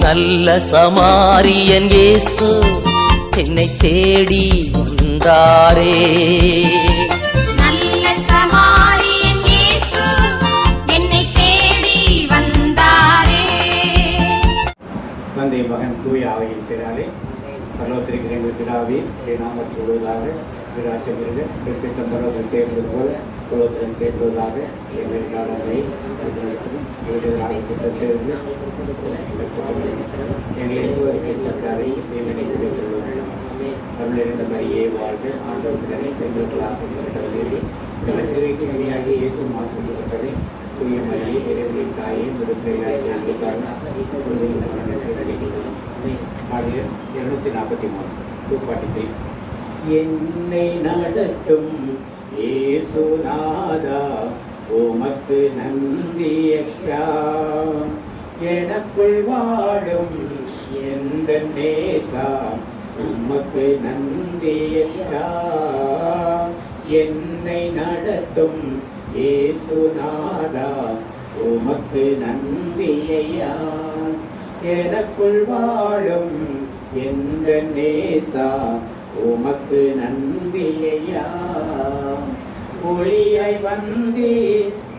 நல்ல சமாரியன் இயேசு என்னை தேடி வந்தாரே. நல்ல சமாரியன் இயேசு என்னை தேடி வந்தாரே. தந்தை மகன் தூய ஆவியின் பெயராலே பரலோகத்திற்கு எங்கள் பிதாவே நாமத்தில் வருவதாக விராட்சம் இருக கிறிஸ்தம் பரலோகத்தில் செயல்படுவது போல உலகத்தில் செயல்படுவதாக எங்கள் நாடனை எதிராக குற்றத்திலிருந்து எங்களை சோதிக்கத்தக்கதை நினைத்து வைத்துள்ளோம். அருளிருந்த மரியே வாழ்க ஆண்டவர்களை எங்களுக்கு ஆசைப்பட்டவர்களே எங்களுக்கு மணியாகி இயேசு மாற்றப்பட்டதை தூய மரியே இறைவனின் தாயே முதற்கையாக பாடல் 243 243. என்னை நடத்தும் இயேசுநாதா உமக்கு நன்றியற்றா, எனக்குள் வாழும் எந்த நேசா உமக்கு நன்றியற்றா. என்னை நடத்தும் இயேசுநாதா உமக்கு நன்றியையா, எனக்குள் வாழும் எந்த நேசா உமக்கு நன்றியையா. ஒளியை வந்தி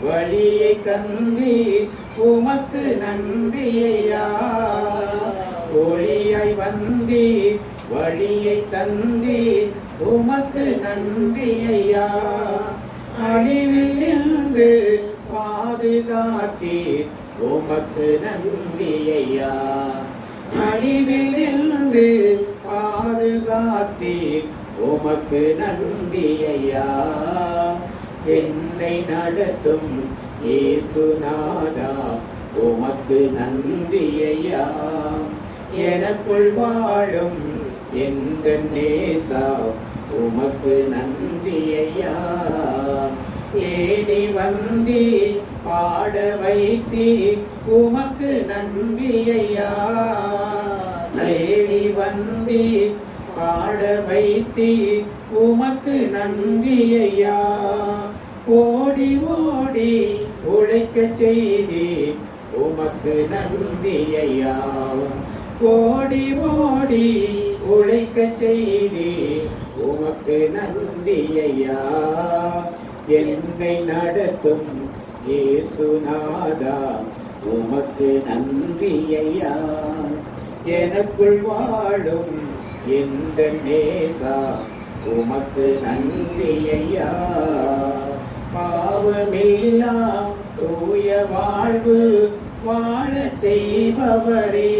வழியை தந்தி உமக்கு நன்றியையா. ஒளியை வந்தி வழியை தந்தி உமக்கு நன்றியையா. அழிவில் நின்று பாதுகாத்தி உமக்கு நன்றியையா. அழிவில் நின்று பாதுகாத்தி உமக்கு நன்றியையா. என்னை நடத்தும் இயேசுநாதா உமக்கு நன்றியையா. எனக்குள் வாழும் எந்த நேசா உமக்கு நன்றியையா. ஏடி வந்தி பாட வைத்தி உமக்கு நன்றியையா. ஏடி வந்தி பாட வைத்தி உமக்கு நன்றியையா. ஓடி ஓடி உழைக்க செய்தி உமக்கு நன்றியையா. ஓடி ஓடி உழைக்க செய்தி உமக்கு நன்றியையா. என்னை நடத்தும் இயேசுநாதா உமக்கு நன்றியையா. எனக்குள் வாழும் எந்த நேசா உமக்கு நன்றியையா. பாவமில்லா தூய வாழ்வு வாழ செய்பவரே.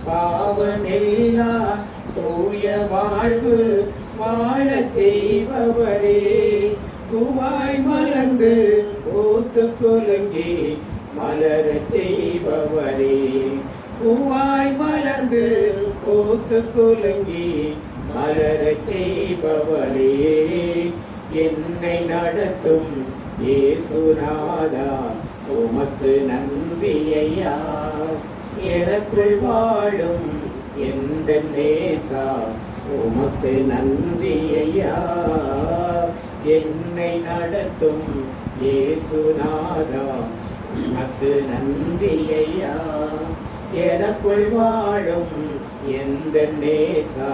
பாவமில்லா தூய வாழ்வு வாழ செய்பவரே. பூவாய் மலர்ந்து பூத்து குலுங்கி மலர செய்பவரே. பூவாய் மலர்ந்து பூத்து குலுங்கி மலர செய்பவரே. என்னை நடத்தும் இயேசுநாதா உமக்கு நன்றியையா. எனக்குள் வாழும் எந்த நேசா உமக்கு நன்றியையா. என்னை நடத்தும் இயேசுநாதா உமக்கு நன்றியையா. எனக்குள் வாழும் எந்த நேசா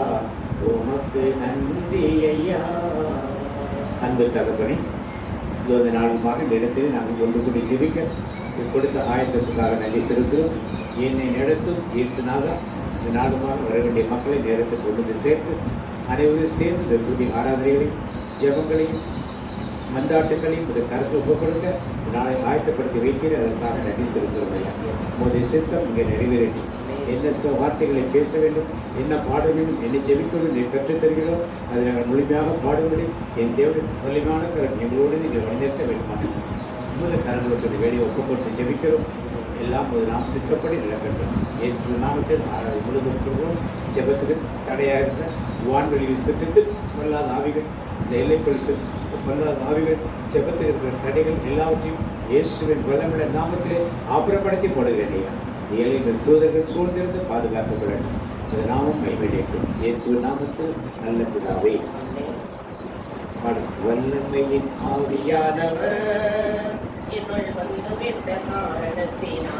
உமக்கு நன்றியையா. அன்பு தகப்பனே, இந்த நாளுமாக இந்த இடத்தில் நாங்கள் ஒன்று கூடி ஜெபிக்க கொடுத்த ஆயத்தத்துக்காக நன்றி செலுத்துகிறோம். என்னை நடத்தும் இயேசுநாதா இந்த நாளுமாக வர வேண்டிய மக்களை நேரத்தை கொண்டு வந்து சேர்த்து அனைவரும் சேர்ந்து இந்த துதி ஆராதனைகளையும் ஜெபங்களையும் மந்தாட்டுகளையும் இந்த கருத்து ஒப்புக்கொடுக்க நாளை ஆயத்தப்படுத்தி வைக்கிற அதற்காக நன்றி செலுத்துகிறோம் ஐயா. உங்களுடைய சித்தம் இங்கே நிறைவேறி என்ன வார்த்தைகளை பேச வேண்டும், என்ன பாட வேண்டும், என்ன ஜெபிக்க வேண்டும் நீ கற்றுத் தருகிறோம். அதை நாங்கள் முழுமையாக பாடுவதை என் தேவன் முழுமையான கரம் எங்களோடு நீங்கள் வழிநடத்த வேண்டுமான முதல் கரங்களுக்கு வேலையை ஒப்புக்கொடுத்து ஜெபிக்கிறோம். எல்லாம் ஒரு நாம் சித்தப்படி நிலக்கட்டும். ஏற்று நாமத்தில் ஆராய் முழுவதும் ஜெபத்துக்கு தடையாக இருந்த வான்வெளியில் சுட்டுட்டு பொல்லாத ஆவிகள், இந்த எல்லைக்குள் பொல்லாத ஆவிகள், ஜெபத்தில் இருக்கிற தடைகள் எல்லாவற்றையும் இயேசுவின் வல்லமுள்ள நாமத்திலே ஆபரப்படுத்தி போடுகிறேன் ஐயா. ஏழைகள் தூதர்கள் சூழ்ந்திருந்து பாதுகாத்துக் கொள்ளட்டும். இந்த நாமம் மைவெளியட்டும். இயேசு நாமத்தில் நல்ல பிதாவே. வல்லமையின் ஆவியானவர் என்னுள் வந்துவிட்ட காரணத்தினால்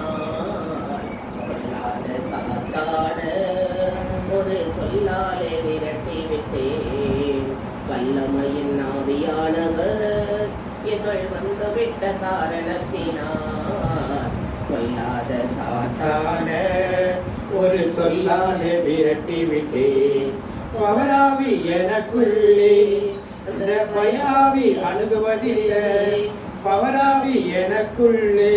காரணத்தினார் கொல்லாத சாத்தான ஒரு சொல்லாலே விரட்டி விட்டேன். பவராவி எனக்குள்ளே அந்த பயாவி அணுகுவதில்லை. பவராவி எனக்குள்ளே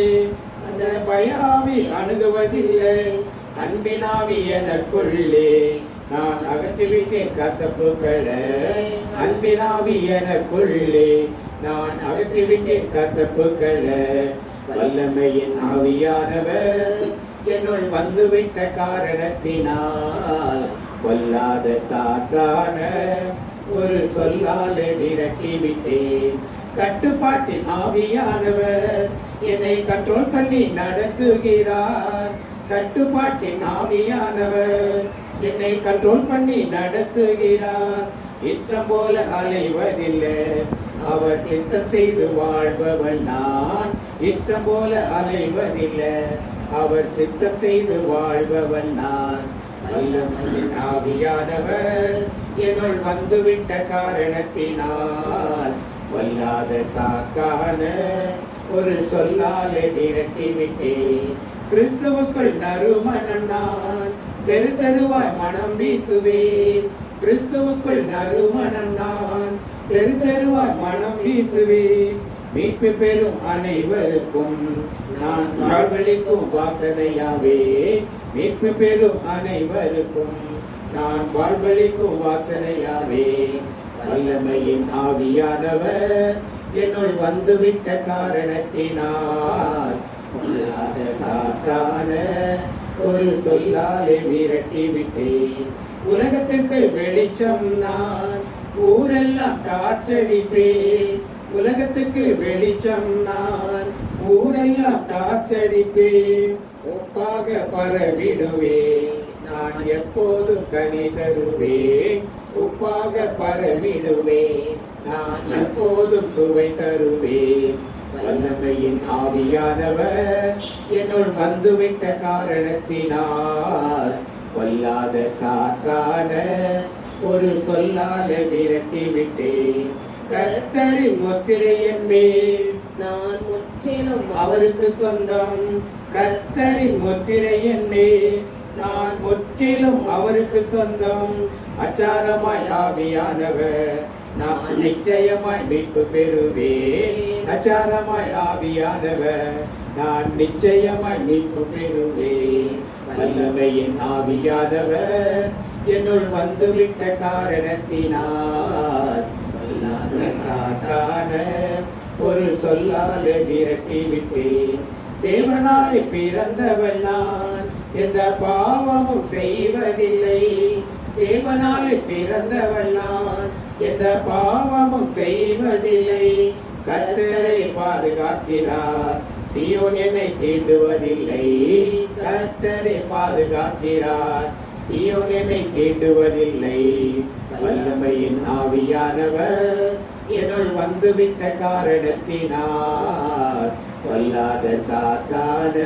அந்த பயாவி அணுகுவதில்லை. அன்பினாவி எனக்குள்ளே நான் அகற்றிவிட்டேன் கசப்புகளை. அன்பினாவி எனக்குள்ளே நான் அகற்றிவிட்டேன் கசப்புகளை. வல்லமையின் ஆவியானவர் என்னுள் வந்துவிட்ட காரணத்தினால் கொல்லாத சாத்தான ஒரு சொல்லால விரட்டி விட்டேன். கட்டுப்பாட்டின் ஆவியானவர் என்னை கண்ட்ரோல் பண்ணி நடத்துகிறார். கட்டுப்பாட்டின் ஆவியானவர் என்னை கண்ட்ரோல் பண்ணி நடத்துகிறார். இஷ்டம் போல அலைவதில்லை, அவர் சித்தம் செய்து வாழ்பவன் நான். இஷ்டம் போல அலைவதில்லை, அவர் சித்தம் செய்து வாழ்பவன் நான். வல்லமையின் ஆவியானவர் என்னுள் வந்துவிட்ட காரணத்தினால் கொல்லாத சாத்தான ஒரு சொல்லாலே விரட்டி விட்டேன். கிறிஸ்துவுக்குள் நறுமணம் நான் தெரு தெருவாய் மனம் வீசுவேன். கிறிஸ்துவுக்குள் நறுமணம் நான் தெரு தெருவாய் மனம் வீசுவேன். மீட்பு பெறும் அனைவருக்கும் நான் வாழ்வழிக்கும் வாசனையாவே. மீட்பு பெறும் அனைவருக்கும் நான் வாழ்வழிக்கும் வாசனையாவே. வல்லமையின் ஆவியானவர் என்னுள் வந்துவிட்ட காரணத்தினால் கொல்லாத சாத்தான ஒரு சொல்லாலே விரட்டி விட்டேன். உலகத்திற்கு வெளிச்சம் நான், ஊரெல்லாம் காற்றடிப்பேன். உலகத்துக்கு வெளிச்சம் நான், ஊரெல்லாம் காற்றடிப்பேன். ஒப்பாக பரவிடுவேன், நான் எப்போதும் கனி தருவேன். ஒப்பாக பரவிடுவேன், நான் எப்போதும் சுவை தருவேன். வல்லமையின் ஆவியானவர் என்னுள் வந்துவிட்ட காரணத்தினால் கொல்லாத சாத்தான ஒரு சொல்லால விரட்டி விட்டேன். கர்த்தரின் முத்திரை என்பேன், நான் முற்றிலும் அவருக்கு சொந்தம். கர்த்தரின் முத்திரை என்பேன், நான் முற்றிலும் அவருக்கு சொந்தம். அச்சாரமாய் ஆவியானவர் நான் நிச்சயமாய் மீட்பு பெறுவேன். அச்சாரமாய் ஆவியானவர் நான் நிச்சயமாய் மீட்பு பெறுவேன். வல்லமையின் ஆவியானவர் என்னுள் வந்துவிட்ட காரணத்தினால் கொல்லாத சாத்தான ஒரு சொல்லால விரட்டி விட்டேன். தேவனாலே பிறந்தவள் நான், எந்த பாவமும் செய்வதில்லை. தேவனாலே பிறந்தவள் நான், எந்த பாவமும் செய்வதில்லை. கர்த்தரை பாதுகாக்கிறார், தீயோன் என்னை தீண்டுவதில்லை. கர்த்தரை பாதுகாக்கிறார், தீயோன் என்னை தீண்டுவதில்லை. வல்லமையின் ஆவியானவர் என்னுள் வந்துவிட்ட காரணத்தினால் கொல்லாத சாத்தான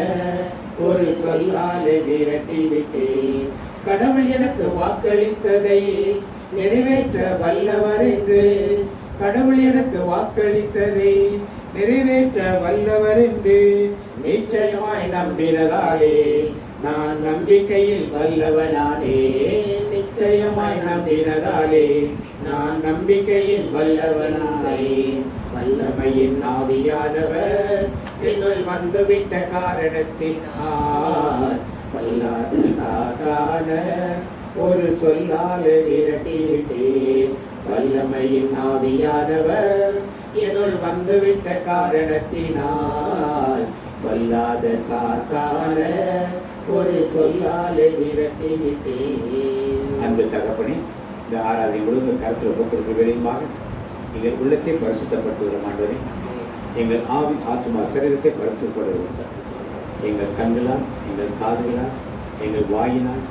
ஒரு சொல்லாலே விரட்டி விட்டேன். கடவுள் எனக்கு வாக்களித்ததை நிறைவேற்ற வல்லவர் என்று, கடவுள் எனக்கு வாக்களித்ததை நிறைவேற்ற வல்லவர் என்று நிச்சயமாய் நம்பினதாலே நான் நம்பிக்கையில் வல்லவனானே. நிச்சயமாய் நம்பினதாலே நான் நம்பிக்கையில் வல்லவனானே. வல்லமையின் ஆவியானவர் என்னுள் வந்துவிட்ட காரணத்தினால் கொல்லாத சாத்தான ஒரு சொல்லால விரட்டி விட்டேன். வல்லமையின் ஆவியானவர் என்னுள் வந்துவிட்ட காரணத்தினால் கொல்லாத சாத்தான ஒரு சொல்லால விரட்டி விட்டேன். அன்பு தகப்பனே, இந்த ஆராதனை முழுவதும் கருத்தில் ஒப்புக்கொடுக்க வேண்டுமாக எங்கள் உள்ளத்தை பரிசுத்தப்படுத்துகிற ஆண்டவரே, எங்கள் ஆவி ஆத்மா சரீரத்தை பரிசுத்தப்படுவது. எங்கள் கண்களால், எங்கள் காதுகளால், எங்கள் வாயினால்,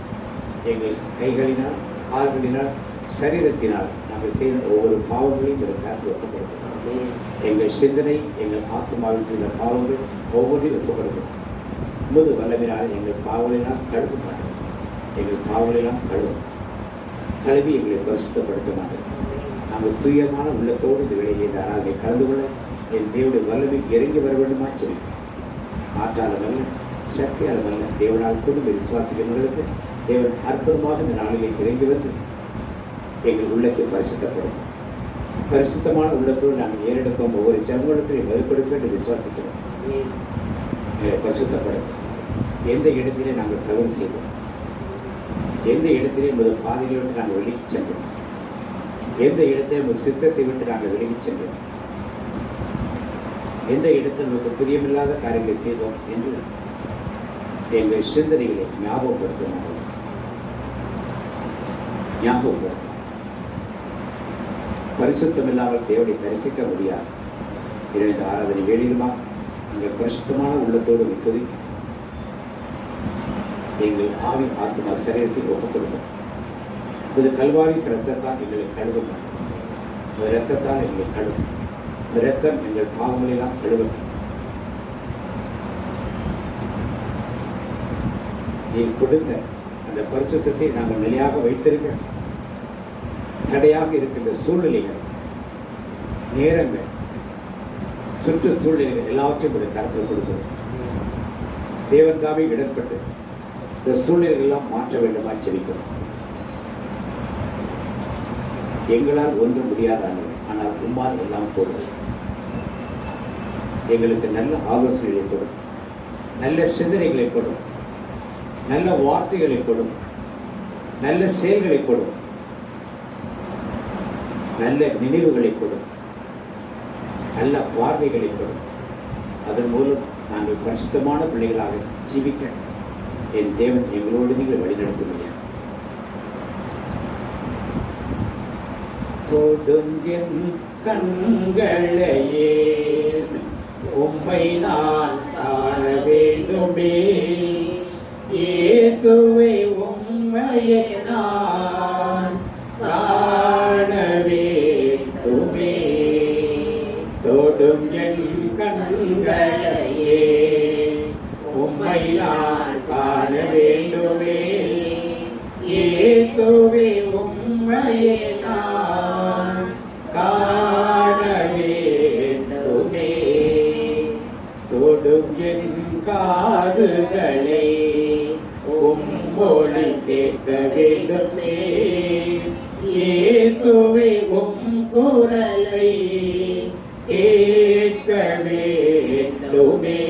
எங்கள் கைகளினால், கால்களினால், சரீரத்தினால் நாங்கள் செய்த ஒவ்வொரு பாவங்களையும் எங்கள் கருத்தில் ஒப்புக்கொடுக்கிறோம். எங்கள் சிந்தனை, எங்கள் ஆத்மாவில் செய்த பாவங்கள் ஒவ்வொன்றையும் ஒப்புக்கொடுக்கிறோம். முழு வல்லமையினால் எங்கள் பாவங்களினால் கழுவு மாட்டோம். எங்கள் பாவங்களெல்லாம் கழுவி எங்களை பரிசுத்தப்படுத்த மாட்டோம். நாங்கள் தூயமான உள்ளத்தோடு இந்த வேலையை இந்த ஆராதனை கலந்து கொள்ள என் தேவனுடைய வல்லமை இறங்கி வர வேண்டுமா சொல்லிக்கிறேன். ஆற்றாலும் அல்ல, சக்தியாலும் அல்ல, தேவனால் குடும்ப விசுவாசிக்கிறவர்களுக்கு தேவன் அற்புதமாக இந்த நாளிலே இறங்கி வந்து எங்கள் உள்ளத்தை பரிசுத்தப்படும். பரிசுத்தமான உள்ளத்தோடு நாங்கள் ஏறெடுக்கும் ஒவ்வொரு ஜனங்களுக்கும் வலுப்படுத்த என்று விசுவாசிக்கிறோம். பரிசுத்தப்படும். எந்த இடத்திலே நாங்கள் தவறு செய்தோம், எந்த இடத்திலே முதல் பாதைகளை விட்டு நாங்கள் விலகிச் சென்றோம், எந்த இடத்திலே ஒரு சித்தத்தை விட்டு நாங்கள் விலகிச் சென்றோம், எந்த இடத்தில் நமக்கு பிரியமில்லாத காரியங்களை செய்தோம் என்று எங்கள் சிந்தனைகளை ஞாபகப்படுத்தும். பரிசுத்தம் இல்லாமல் தேவனை தரிசிக்க முடியாது. இந்த ஆராதனை வேலையிலுமா எங்கள் பரிசுத்தமான உள்ளத்தோடு வைத்தது எங்கள் ஆவி ஆத்மா சரீரத்தில் ஒப்புக் கொடுக்கும். இது கல்வாரி இரத்தத்தால் எங்களை கழுவும். இரத்தத்தால் எங்களை கழுவும். இரத்தம் எங்கள் பாவங்களெல்லாம் கழுவும். நீ கொடுத்த அந்த பரிசுத்தத்தை நாங்கள் நிலையாக வைத்திருக்க தடையாக இருக்கின்ற சூழ்நிலைகள், நேரங்கள், சுற்றுச்சூழ்நிலைகள் எல்லாவற்றையும் ஒரு கருத்தில் கொடுக்கிறோம். தேவன் தாமே இடர்பட்டு இந்த சூழ்நிலைகள் எல்லாம் மாற்ற வேண்டுமா செபிக்கிறோம். எங்களால் ஒன்றும் முடியாதானது, ஆனால் உம்மால் எல்லாம் போடுவது. எங்களுக்கு நல்ல ஆலோசனைகளை கொடும், நல்ல சிந்தனைகளை கொடும், நல்ல வார்த்தைகளை கொடும், நல்ல செயல்களை கொடும், நல்ல நினைவுகளை கொடும், நல்ல பார்வைகளை கொடும். அதன் மூலம் நாங்கள் பரிசுத்தமான பிள்ளைகளாக ஜீவிக்க என் தேவன் எங்களோடு நீங்கள் வழிநடத்துவீங்க. தொடும் என் கண்களையே உம்மை நான் காண வேண்டுமே, இயேசுவை உம்மையே நான் காண வேண்டுமே. தொடும் என் கண்களையே உம்மை நான் காண வேண்டுமே, இயேசுவை உம்மையே நான் காண வேண்டுமே. தொடும் என் காதுகளை உம்மொழி கேட்க வேண்டுமே, இயேசுவே உம் குரலை கேட்க வேண்டுமே.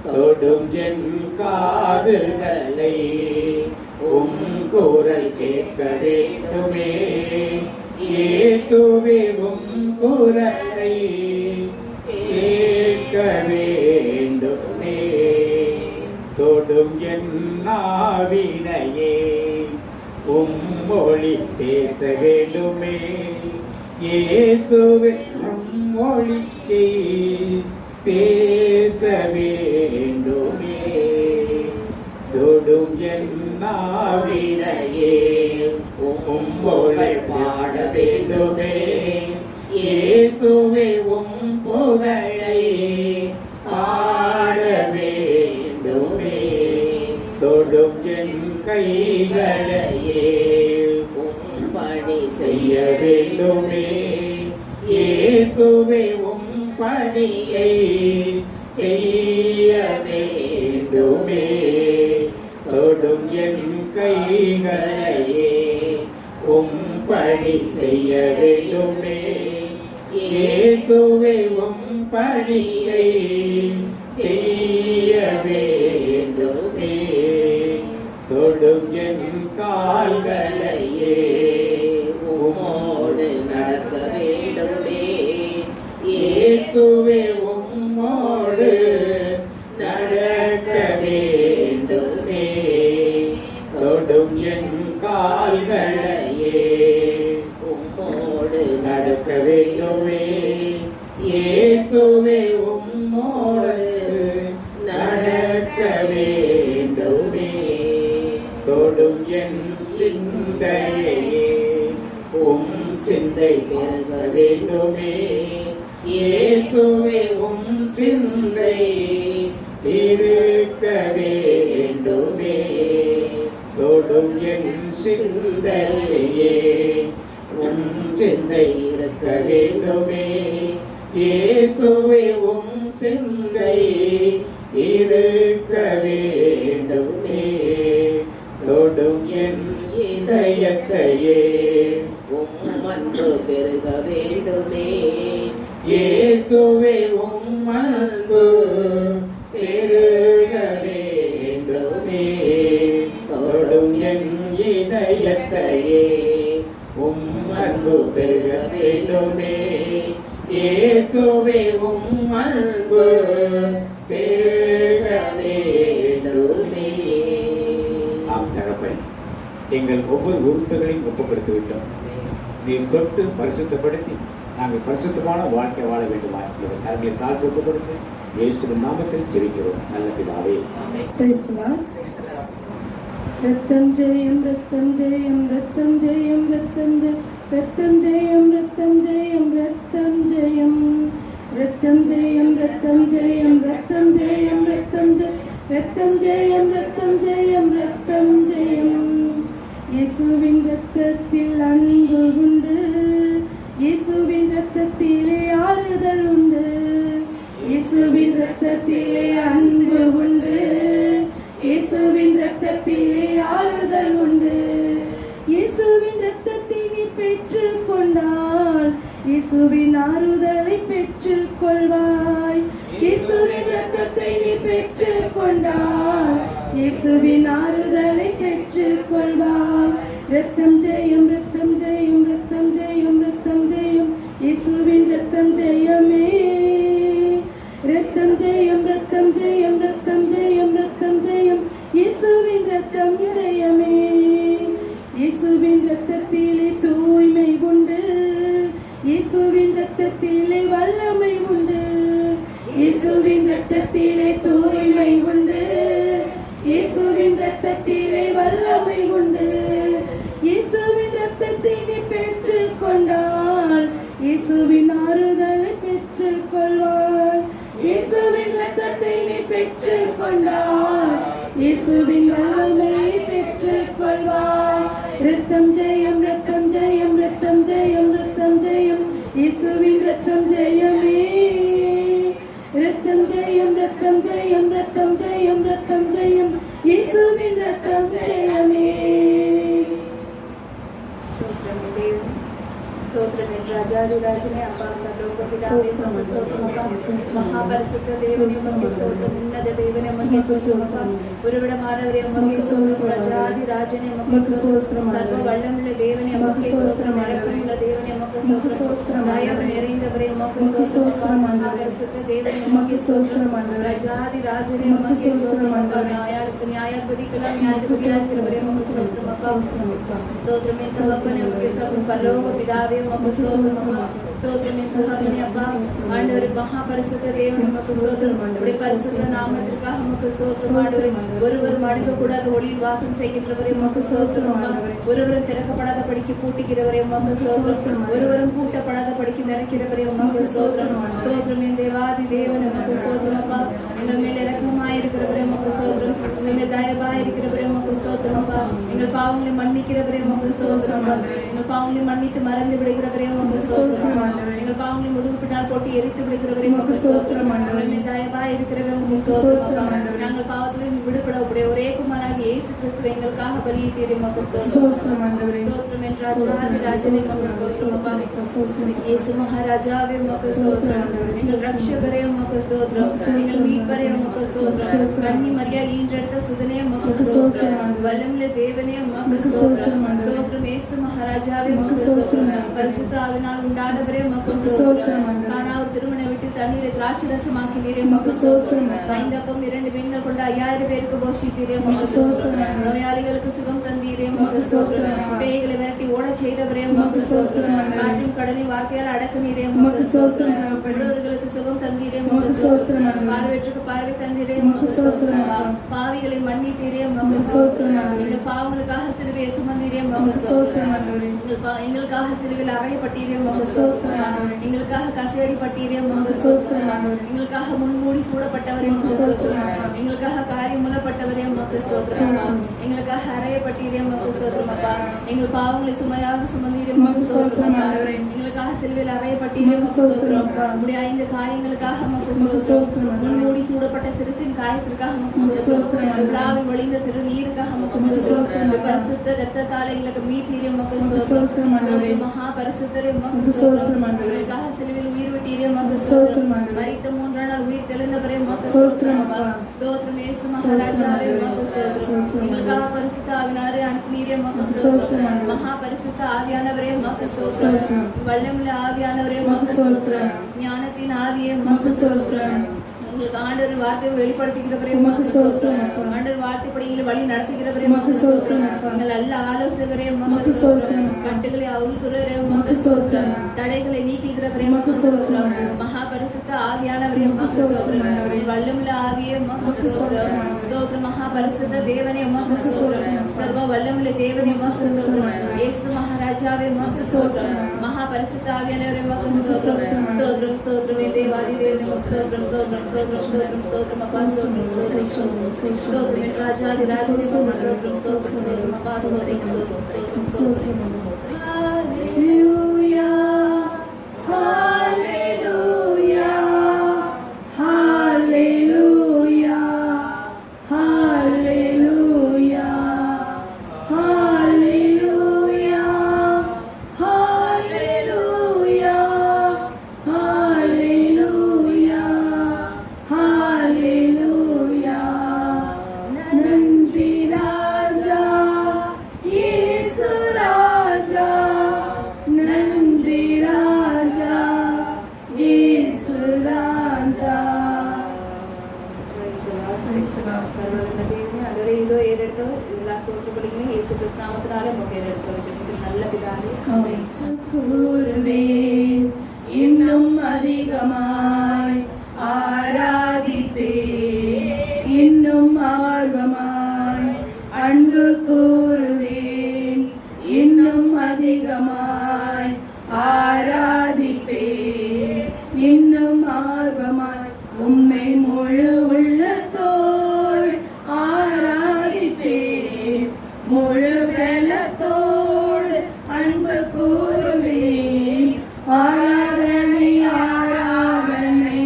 தொடும் என் காதுகளை உம் குரல் கேட்க வேண்டுமே, இயேசுவே உம் குரலை கேட்க வேண்டுமே. தொடும் என் நாவினையே உம்மொழி பேச வேண்டுமே, இயேசுவே உம்மொழியை பேச வேண்டுமே. தொடும் என் நாவினையே உம்மொழி பாட வேண்டுமே, இயேசுவே உம் புகழை பாட வேண்டுமே. தொடும் என் கைகளையே உம் பணி செய்ய வேண்டுமே, இயேசுவே உம் பணியை செய்ய வேண்டுமே. தொடும் என் கைகளையே உம் பணி செய்ய வேண்டுமே, இயேசுவே உம் பணியை செய்ய வேண்டுமே. தொடும் என் கால்களையே உம்மோடு நடக்க வேண்டுமே, இயேசுவே உம்மோடு நடக்க வேண்டுமே. தொடும் என் கால்களையே உம்மோடு நடக்க வேண்டுமே, இயேசுவே உம்மோடு நடக்க வேண்டுமே. தொடும் என் சிந்தையே உம் சிந்தை பெருக வேண்டுமே, இயேசுவே உம் சிந்தை இருக்க வேண்டுமே. தொடும் என் சிந்தையே உம் சிந்தை இருக்க வேண்டுமே, இயேசுவே உம் சிந்தை இருக்க வேண்டுமே, தொடும் என் இதயத்தையே உம் அன்பு பெருக வேண்டுமே, இயேசுவே உம் அன்பு பெருக வேண்டுமே, தொடும் என் இதயத்தையே உம் அன்பு பெருக வேண்டுமே, இயேசுவே உம் அன்பு பெருக வேண்டுமே. ஆம் தகப்பனே, எங்கள் ஒவ்வொரு உறுப்புகளையும் ஒப்புக்கொடுத்துவிட்டோம். நீர் தொட்டு பரிசுத்தப்படுத்தி நாங்கள் பரிசுத்தமான வாழ்க்கை வாழ வேண்டுமா என்ற கரங்களை தாழ்த்தி ஒப்புக் கொடுத்து இயேசுவின் நாமத்தில் ஜெபிக்கிறோம் நல்ல பிதாவே. ரத்தம் ஜெயம் ரத்தம் ஜெயம் ரத்தம் ஜெயம் ரத்தம் ரத்தம் ஜெயம் ரத்தம் ஜெயம் ரத்தம் ஜெயம் ரத்தம் ஜெயம் ரத்தம் ஜெயம் ரத்தம் ஜெயம் ரத்தம் ரத்தம் ஜெயம் ரத்தம் ஜெயம் ரத்தம் ஜெயம். இயேசுவின் ரத்தத்தில் அன்பு உண்டு, இயேசுவின் ரத்தத்திலே ஆறுதல் உண்டு, இயேசுவின் ரத்தத்திலே அன்பு உண்டு, இயேசுவின் ரத்தத்திலே ஆறுதல் உண்டு. இயேசுவின் ரத்தத்தை நீ பெற்றுக் கொண்டால் இயேசுவின் ஆறுதலை பெற்றுக் கொள்வாய். இயேசுவின் ரத்தத்தை நீ பெற்றுக் கொண்டால் இயேசுவின் ஆறுதலை பெற்றுக் கொள்வாய். ரத்தம் ஜெயம் ரத்தம் ஜெயம் ரத்தம் ஜெயம் ரத்தம் ஜெயம் இயேசுவின் ரத்தம் ஜெயமே. ரத்தம் ஜெயம் ரத்தம் ஜெயம் ரத்தம் ஜெயம் ரத்தம் ஜெயம் இயேசுவின் ரத்தம் ஜெயமே. இயேசுவின் ரத்தத்திலே தூய்மை உண்டு, இயேசுவின் ரத்தத்திலே வல்லமை உண்டு, இயேசுவின் ரத்தத்திலே தூய்மை உண்டு, இயேசுவின் ரத்தத்திலே வல்லமை உண்டு. இயேசுவின் ரத்தத்தை நீ பெற்றுக் கொண்டால் இயேசுவின் ஆறுதலை பெற்றுக் கொள்வாய். இயேசுவின் ரத்தத்தை நீ பெற்றுக் கொண்டால் இயேசுவின் வல்லமையை பெற்றுக் கொள்வாய். ரத்தம் ஜெயம் ரத்தம் ஜெயம் ரத்தம் ஜெயம் ரத்தம் ஜெயம் இயேசுவின் ரத்தம் ஜெயமே. ரத்தம் ஜெயம் ரத்தம் ஜெயம் ரத்தம் ஜெயம் ரத்தம் ஜெயம் இயேசுவின் ரத்தம் ஜெயமே. స్తోత్రమే రాజాదిరాజనే అప్పా పరలోక పితావే నమః స్తోత్రం అప్పా మహాపరిశుద్ధ దేవుని నమః స్తోత్రం ఉన్నత దేవుని నమః స్తోత్రం అప్పా ఉరువిడమానవరే నమః స్తోత్రం రాజాదిరాజనే నమః స్తోత్రం సర్వ వల్లముల దేవుని నమః స్తోత్రం మరపుల దేవుని నమః స్తోత్రం దయవ నిరైందవరే నమః స్తోత్రం మహాపరిశుద్ధ దేవుని నమః స్తోత్రం రాజాదిరాజనే నమః స్తోత్రం న్యాయాధిపతికుల న్యాయాధిపతివరే నమః స్తోత్రం అప్పా స్తోత్రమే సమర్పణ నమః పరలోక పితావే స్తోత్రమే సహాయమే అప్పా ఆండవరి మహాపరిశుద్ధ దేవుని நமக்கு ஸ்தோத்திரம் ஆண்டவரே பரிசுத்த நாமத்திற்காக நமக்கு ஸ்தோத்திரம் ஆண்டவரே ஒருவர் மடிக்க கூடாத ஒளியில் வாசம் செய்கின்றவரே நமக்கு ஸ்தோத்திரம் ஆண்டவரே ஒருவரும் திறக்கப்படாத படிக்கு பூட்டுகிறவரே நமக்கு ஸ்தோத்திரம் ஒருவரும் பூட்டப்படாத படிக்கு நிறைக்கிறவரே நமக்கு ஸ்தோத்திரம் ஸ்தோத்திரமே தேவாதி தேவன் நமக்கு ஸ்தோத்திரம் அப்பா எங்கள் மேல் இரக்கமாயிருக்கிறவரே நமக்கு ஸ்தோத்திரம் எங்கள் மேல் தயவாயிருக்கிறவரே நமக்கு ஸ்தோத்திரம் அப்பா எங்கள் பாவங்களை மன்னிக்கிறவரே நமக்கு ஸ்தோத்திரம் எங்கள் பாவங்களை மன்னித்து மறந்து விடுகிறவரே நமக்கு ஸ்தோத்திரம் எங்கள் பாவங்களை முதுகு பின்னால் போட்டு எரித்து விடுகிறவரே நமக்கு ஸ்தோத்திரம் எங்கள் மேல் தயவாயிருக்கிறவரே நமக்கு ஸ்தோத்திரம் நாங்கள் பாவத்திலிருந்து விடுபட உடைய ஒரே குமாரனாகிய இயேசு கிறிஸ்து எங்களுக்காக பலியை தீர நமக்கு ஸ்தோத்திரம் ஸ்தோத்திரம் என்ற ராஜாவே நமக்கு ஸ்தோத்திரம் இயேசு மகாராஜாவே நமக்கு ஸ்தோத்திரம் எங்கள் ரட்சகரே நமக்கு ஸ்தோத்திரம் எங்கள் மீட்பரே நமக்கு ஸ்தோத்திரம் கன்னி மரியா ஈன்றெடுத்த சுதனே நமக்கு ஸ்தோத்திரம் வல்லமுள்ள தேவனே நமக்கு ஸ்தோத்திரம் ஸ்தோத்திரம் இயேசு மகாராஜாவே நமக்கு ஸ்தோத்திரம் பரிசுத்த ஆவியினால் உண்டானவரே நமக்கு ஸ்தோத்திரம் கானாவூர் திருமண விட்டு தண்ணீரை திராட்சை ரசமாக்கினீரே நமக்கு ஸ்தோத்திரம் 5 அப்பம் 2 மீன்கள் கொண்டு 5000 பேருக்கு போஷித்தீரே நமக்கு ஸ்தோத்திரம் நோயாளிகளுக்கு சுகம் தந்தீரே நமக்கு ஸ்தோத்திரம் பேய்களை விரட்டி ஓடச் செய்தவரே நமக்கு ஸ்தோத்திரம் காற்றும் கடலின் வார்த்தையால் அடக்குனீரே நமக்கு ஸ்தோத்திரம் விடுவர்களுக்கு சுகம் தந்தீரே நமக்கு ஸ்தோத்திரம் பார்வையற்றுக்கு பார்வை தந்தீரே நமக்கு ஸ்தோத்திரம் பாவிகளை மன்னித்தீரே நமக்கு ஸ்தோத்திரம் எங்கள் பாவங்களுக்காக சிலுவையில் சிலுவையை சுமந்தீரே உமக்கு ஸ்தோத்திரம் ஆண்டவரே. எங்களுக்காக சிலுவையில் அறையப்பட்டீரே உமக்கு ஸ்தோத்திரம் ஆண்டவரே. எங்களுக்காக கசையடிப்பட்டீரே உமக்கு ஸ்தோத்திரம் ஆண்டவரே. எங்களுக்காக முன்மூடி சூடப்பட்டவரே உமக்கு ஸ்தோத்திரம். எங்களுக்காக காரியம் மூலப்பட்டவரே உமக்கு ஸ்தோத்திரம். எங்களுக்காக அறையப்பட்டீரே உமக்கு ஸ்தோத்திரம் அப்பா. எங்கள் பாவங்களை சுமையாக சுமந்தீரே உமக்கு ஸ்தோத்திரம் ஆண்டவரே. எங்களுக்காக சிலுவையில் அறையப்பட்டீரே உமக்கு ஸ்தோத்திரம். உம்முடைய 5 காரியங்களுக்காக உமக்கு ஸ்தோத்திரம். முன்மூடி சூடப்பட்ட சிறுசின் காயத்திற்காக உமக்கு ஸ்தோத்திரம். விழாவில் வழிந்த திருநீருக்காக உமக்கு ஸ்தோத்திரம். பரிசுத்த இரத்தத்தால் எங்களுக்கு மீட்பீரே உமக்கு ஸ்தோத்திரம் ஆண்டவரே. மகா பரிசுத்தரே உமக்கு ஸ்தோத்திரம் ஆண்டவரே. எங்களுக்காக சிலுவையில் உயிர் விட்டீரே உமக்கு ஸ்தோத்திரம். மரித்த 3ஆம் நாள் உயிர் தெழுந்தவரே உமக்கு ஸ்தோத்திரம் அப்பா. ஸ்தோத்திரம் இயேசு மகாராஜாவே உமக்கு ஸ்தோத்திரம். எங்களுக்காக பரிசுத்த ஆவியானவரே அனுப்பினீரே உமக்கு ஸ்தோத்திரம். மகா பரிசுத்த ஆவியானவரே உமக்கு ஸ்தோத்திரம். வல்லமுள்ள ஆவியானவரே உமக்கு ஸ்தோத்திரம். ஞானத்தின் ஆவியே உமக்கு ஸ்தோத்திரம். உங்களுக்கு ஆண்டவர் வார்த்தையை வெளிப்படுத்துகிறவரே உமக்கு ஸ்தோத்திரம். ஆண்டவர் வார்த்தைப்படி எங்களை வழி நடத்துகிறவரே உமக்கு ஸ்தோத்திரம். எங்கள் நல்ல ஆலோசகரே உமக்கு ஸ்தோத்திரம். கட்டுகளை அவுழ்கிறவரே உமக்கு ஸ்தோத்திரம். தடைகளை நீக்குகிறவரே உமக்கு ஸ்தோத்திரம். மகா பரிசுத்த ஆவியானவரே உமக்கு ஸ்தோத்திரம். வல்லமுள்ள ஆவியே உமக்கு ஸ்தோத்திரம். ஸ்தோத்திரம். மகா பரிசுத்த தேவனே உமக்கு ஸ்தோத்திரம். சர்வ வல்லமுள்ள தேவனே உமக்கு ஸ்தோத்திரம். இயேசு மகாராஜாவே உமக்கு ஸ்தோத்திரம். மகா பரிசுத்த ஆவியானவரே உமக்கு ஸ்தோத்திரம். ஸ்தோத்திரம் ஸ்தோத்திரம் தேவாதி தேவனே உமக்கு ஸ்தோத்திரம். ஸ்தோத்திரம் ஸ்தோத்திரம் ஸ்தோத்திரம் அப்பா. ஸ்தோத்திரம் ஸ்தோத்திரம் ராஜாதி ராஜனே உமக்கு ஸ்தோத்திரம். ஸ்தோத்திரம் அப்பா. ஸ்தோத்திரம் ஸ்தோத்திரம் ஸ்தோத்திரம். ஹalleluya ஹalleluya ஹalleluya ஹalleluya ஹalleluya ஹalleluya ஹalleluya ஹalleluya. நன்றி ராஜா இயேசு ராஜா. நன்றி ராஜா இயேசு ராஜா. இதோ ஏறெடுத்தோ இதெல்லாம் ஸ்தோத்திரப்படுகிறேன். இயேசு கிறிஸ்து நாமத்தினாலே உமக்கு ஏறெடுத்தோ நல்ல பிதாவே ஆமென். கூறுவேன் இன்னும் அதிகமாய் ஆராதிப்பேன். இன்னும் ஆர்வமாய் அன்பு கூறுவேன். இன்னும் அதிகமாய் ஆராதிப்பேன். இன்னும் ஆர்வமாய் உம்மை முழு உள்ளத்தோடு ஆராதிப்பேன். முழு பலத்தோடு அன்பு கூறுவேன். ஆராதனை ஆராதனை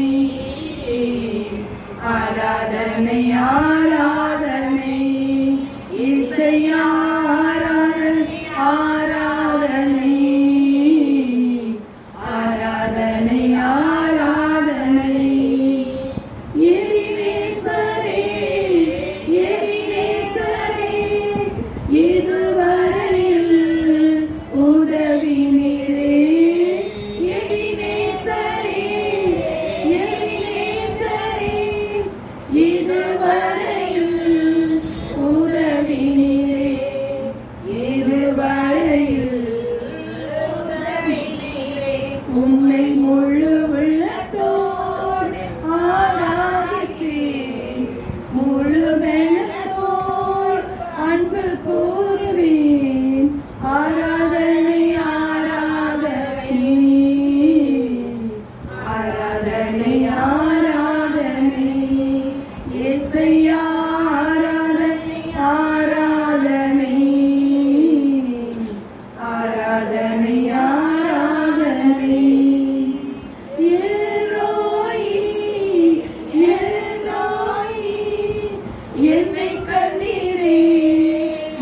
ஆராதனை ஆராதனை இசையா ஆராதனை ஆராதனை ஆராதனை ஆராதனை. எரிநேசரே எரிநேசரே இதுவரையில் உதவினீரே. எரிநேசரே எரிநேசரே இதுவரையில் உதவினீரே. இதுவரையில் உதவினீரே. உம்மை முழு உள்ளத்தோடு ஆராதிப்பேன். முழு பலத்தோடு அன்பு கூறுவேன். ஆராதனை ஆராதனை ஆராதனை ஆராதனை இசையா ஆராதனை ஆராதனை ஆராதனை ஆராதனை. எல்ரோயி எல்ரோயி என்னை கண்டீரே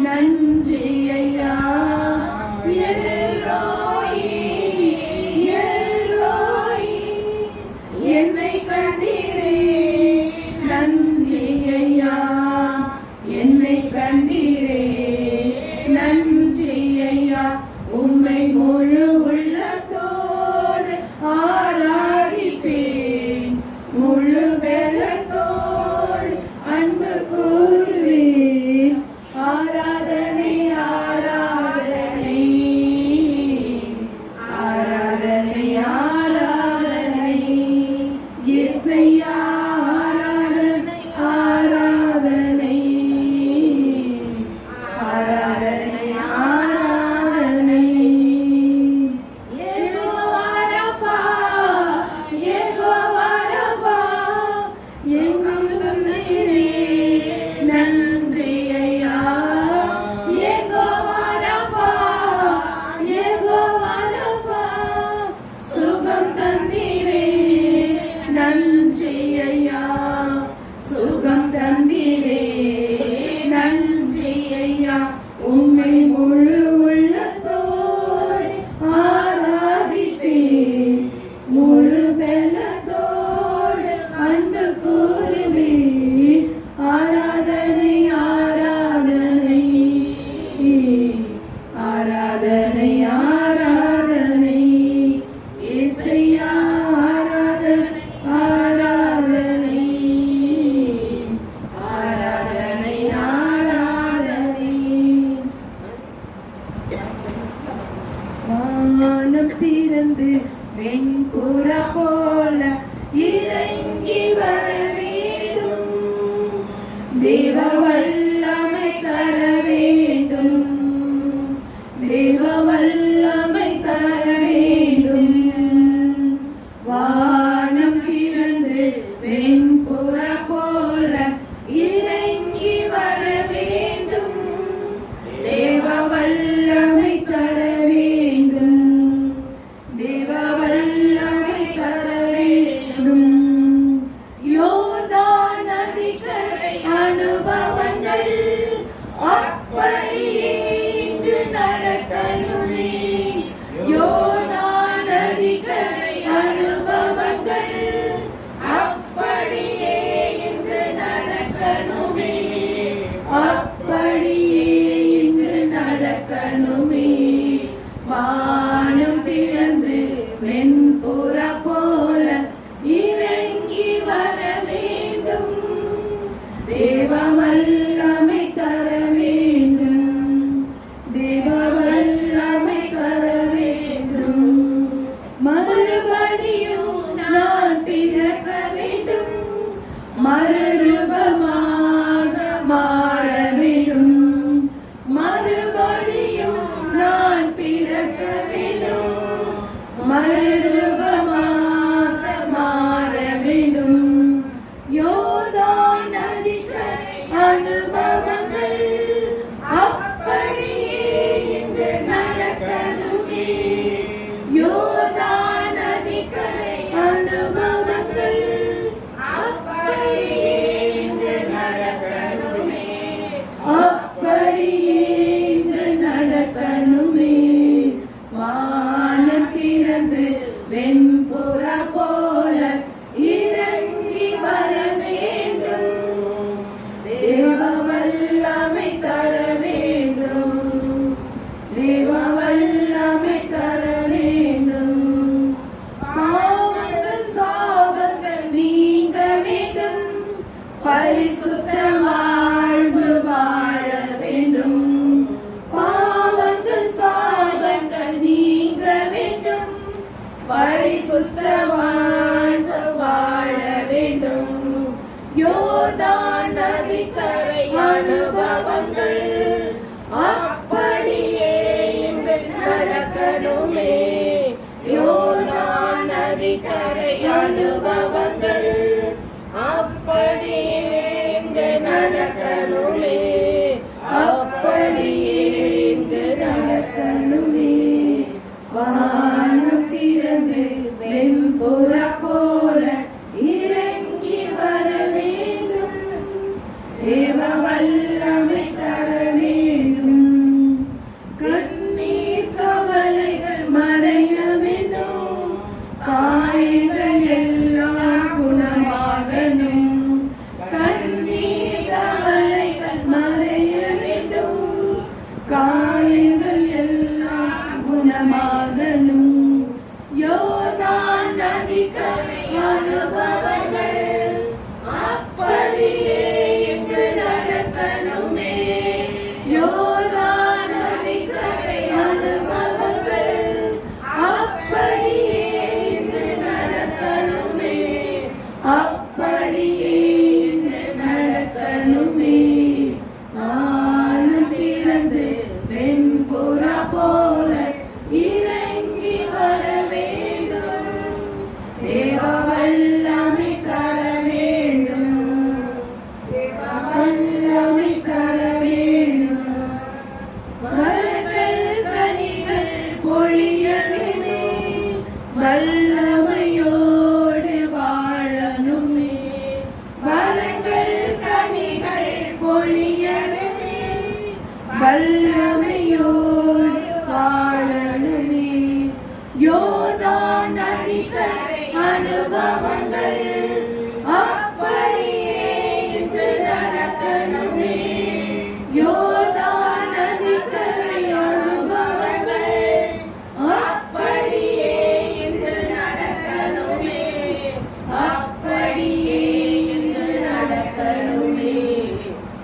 நன்றி ஐயா. எல்ரோயி எல்ரோயி என்னை கண்டீரே நன்றி ஐயா. என்னை கண்டீரே நன்றி ஐயா. உம்மை முழு உள்ளத்தோடு ஆராதிப்பேன். முழு பலத்தோடு அன்பு கூறுவேன். ஆராதனை ஆராதனை ஆராதனை ஆராதனை இசையா ஆராதனை ஆராதனை அப்படியே இங்கு நடக்கணுமே. யோர்தான் நதிக்கரை அனுபவங்கள் அப்படியே இங்கு நடக்கணுமே. அப்படியே இங்கு நடக்கணுமே. வானம் திறந்து வெண்புற போல இறங்கி வர வேண்டும். தேவ வல்லமை தர வேண்டும். தேவ வல்லமை தர வேண்டும். மறுபடியும் நான் பிறக்க வேண்டும். மறுரூபமாக மாற வேண்டும். மறுபடியும் நான் பிறக்க வேண்டும். மறுரூபமாக மாற வேண்டும். யோர்தான் நதிக்கரை அனுபவங்கள் அப்படியே இங்கு நடக்கணுமே. யோர்தான் நதிக்கரை அனுபவங்கள் அப்படியே இங்கு நடக்கணுமே. அப்படியே இங்கு நடக்கணுமே. வானம் திறந்து வெண்புற போல இறங்கி வர வேண்டும். தேவ வல்லமை தர வேண்டும். தேவ வல்லமை தர வேண்டும். பாவங்கள் சாபங்கள் நீங்க வேண்டும். பரிசுத்த வாழ்வு வாழ வேண்டும். பாவங்கள் சாபங்கள் நீங்க வேண்டும். பரிசுத்த வாழ்வு வாழ வேண்டும். யோர்தான் நதிக்கரை அனுபவங்கள் அப்படியே இங்கு நடக்கணுமே. யோர்தான் நதிக்கரை அனுபவங்கள் அப்படியே இங்கு நடக்கணுமே. அப்படியே இங்கு நடக்கணுமே. வானம் திறந்து வெண்புற போல இறங்கி வர வேண்டும். தேவ வல்லமை தர வேண்டும். கண்ணீர் கவலைகள் மறைய வேண்டும். காயங்கள் எல்லாம் குணமாகணும். கண்ணீர் கவலைகள் மறைய வேண்டும். காயங்கள் எல்லாம் குணமாகணும். யோர்தான் நதிக்கரை அனுபவங்கள் அப்படியே இங்கு நடக்கணுமே. யோர்தான் நதிக்கரை அனுபவங்கள் அப்படியே இங்கு நடக்கணுமே. அப்படியே இங்கு நடக்கணுமே. வானம் திறந்து வெண்புற போல இறங்கி வர வேண்டும். தேவ வல்லமை தர வேண்டும். தேவ வல்லமை தர வேண்டும். வரங்கள் கனிகள் பொழியணுமே. வல்லமையோடு வாழணுமே. வரங்கள் கனிகள் பொழியணுமே. வல்லமையோடு வாழணுமே. யோர்தான் நதிக்கரை அனுபவங்கள் அப்படியே இங்கு நடக்கணுமே. யோர்தான் நதிக்கரை அனுபவங்கள் அப்படியே இங்கு நடக்கணுமே. அப்படியே இங்கு நடக்கணுமே.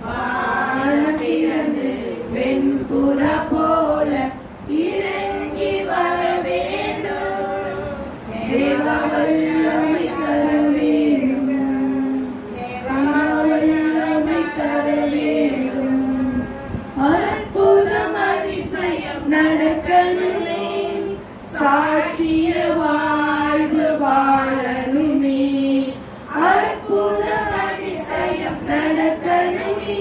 வானம் திறந்து வெண்புற போல இறங்கி வர வேண்டும். தேவ வல்லமை தர வேண்டும். தேவ வல்லமை தர வேண்டும். அற்புதம் அதிசயம் நடக்கணுமே. சாட்சிய வாழ்வு வாழணுமே. அற்புதம் அதிசயம் நடக்கணுமே.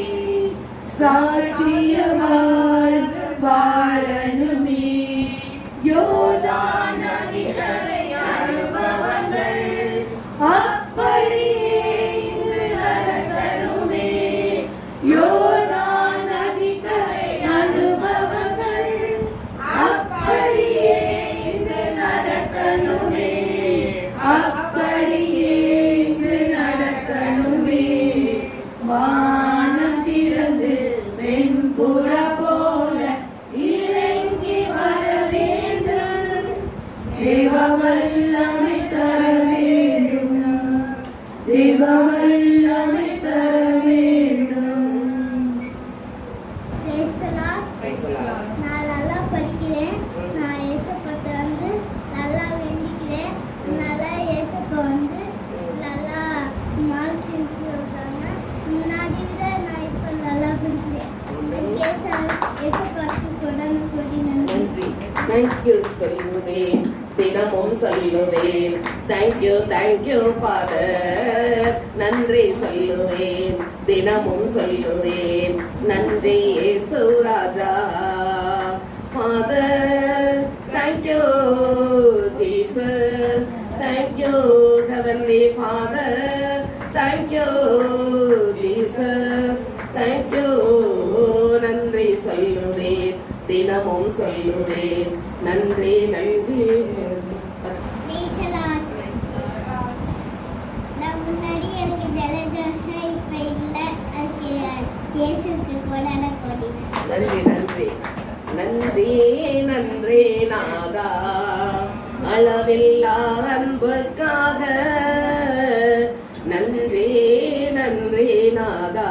சாட்சிய வாழ்வு வாழணுமே. யோர்தான் நதிக்கரை அனுபவங்கள் அப்படியே இங்கு நடக்கணுமே. யோர்தான் நதி புறா போல இறங்கி வர வேண்டும். தேவ வல்லமை தர வேண்டும். தேவ வல்லமை தர வேண்டும். நான் நல்லா படிக்கிறேன். நான் ஏசப்பத்தை வந்து நல்லா வேண்டிக்கிறேன். நல்லா ஏசப்பா வந்து நல்லா மார்க் சொல்றாங்க. முன்னாடி விட நான் இப்போ நல்லா படிக்கிறேன். ஏசப்பாக்கு கொடான கொடி நன்றி. தேங்க்யூ சொல்லுவேன், தினமும் சொல்லுவேன். தேங்க்யூ ஃபாதர், நன்றி சொல்லுவேன், தினமும் சொல்லுவேன். நன்றி இயேசு ராஜா. Father thank you, Jesus thank you, heavenly father thank you, Jesus thank you. நன்றி சொல்லுவேன், தினமும் சொல்லுவேன். நன்றி நன்றி. நான் முன்னாடி எனக்கு ஜலதோஷம் இப்போ இல்லை. அதுக்கு இயேசுக்கு கொடான கொடி நன்றி நன்றி நன்றி நன்றி நாதா, அளவில்லா அன்புக்காக. நன்றி நன்றி நாதா,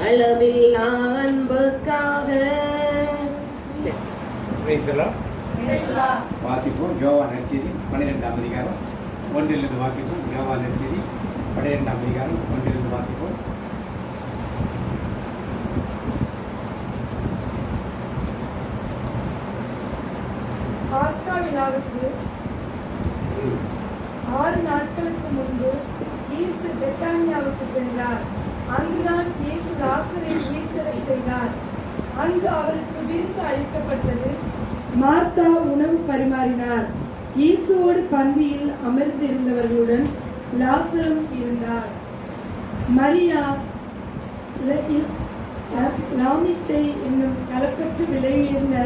அளவில்லா அன்புக்காக. வாசிப்போம் யோவான் நற்செய்தி 12ஆம் அதிகாரம் 1 வாசிப்போம். யோவான் நற்செய்தி 12ஆம் அதிகாரம் 1 வாசிப்போம். பாஸ்கா விழாவுக்கு 6 நாட்களுக்கு முன்பு இயேசு பெத்தானியாவுக்கு சென்றார். அங்குதான் இயேசு லாசரை உயிர்த்தெழச் செய்தார். அங்கு அவருக்கு விருந்து அளிக்கப்பட்டது. மார்த்தா உணவு பரிமாறினார். இயேசுவோடு பந்தியில் அமர்ந்திருந்தவர்களுடன் லாசரும் இருந்தார். மரியா லாமிச்சை என்னும் கலப்பற்று விலையுயர்ந்த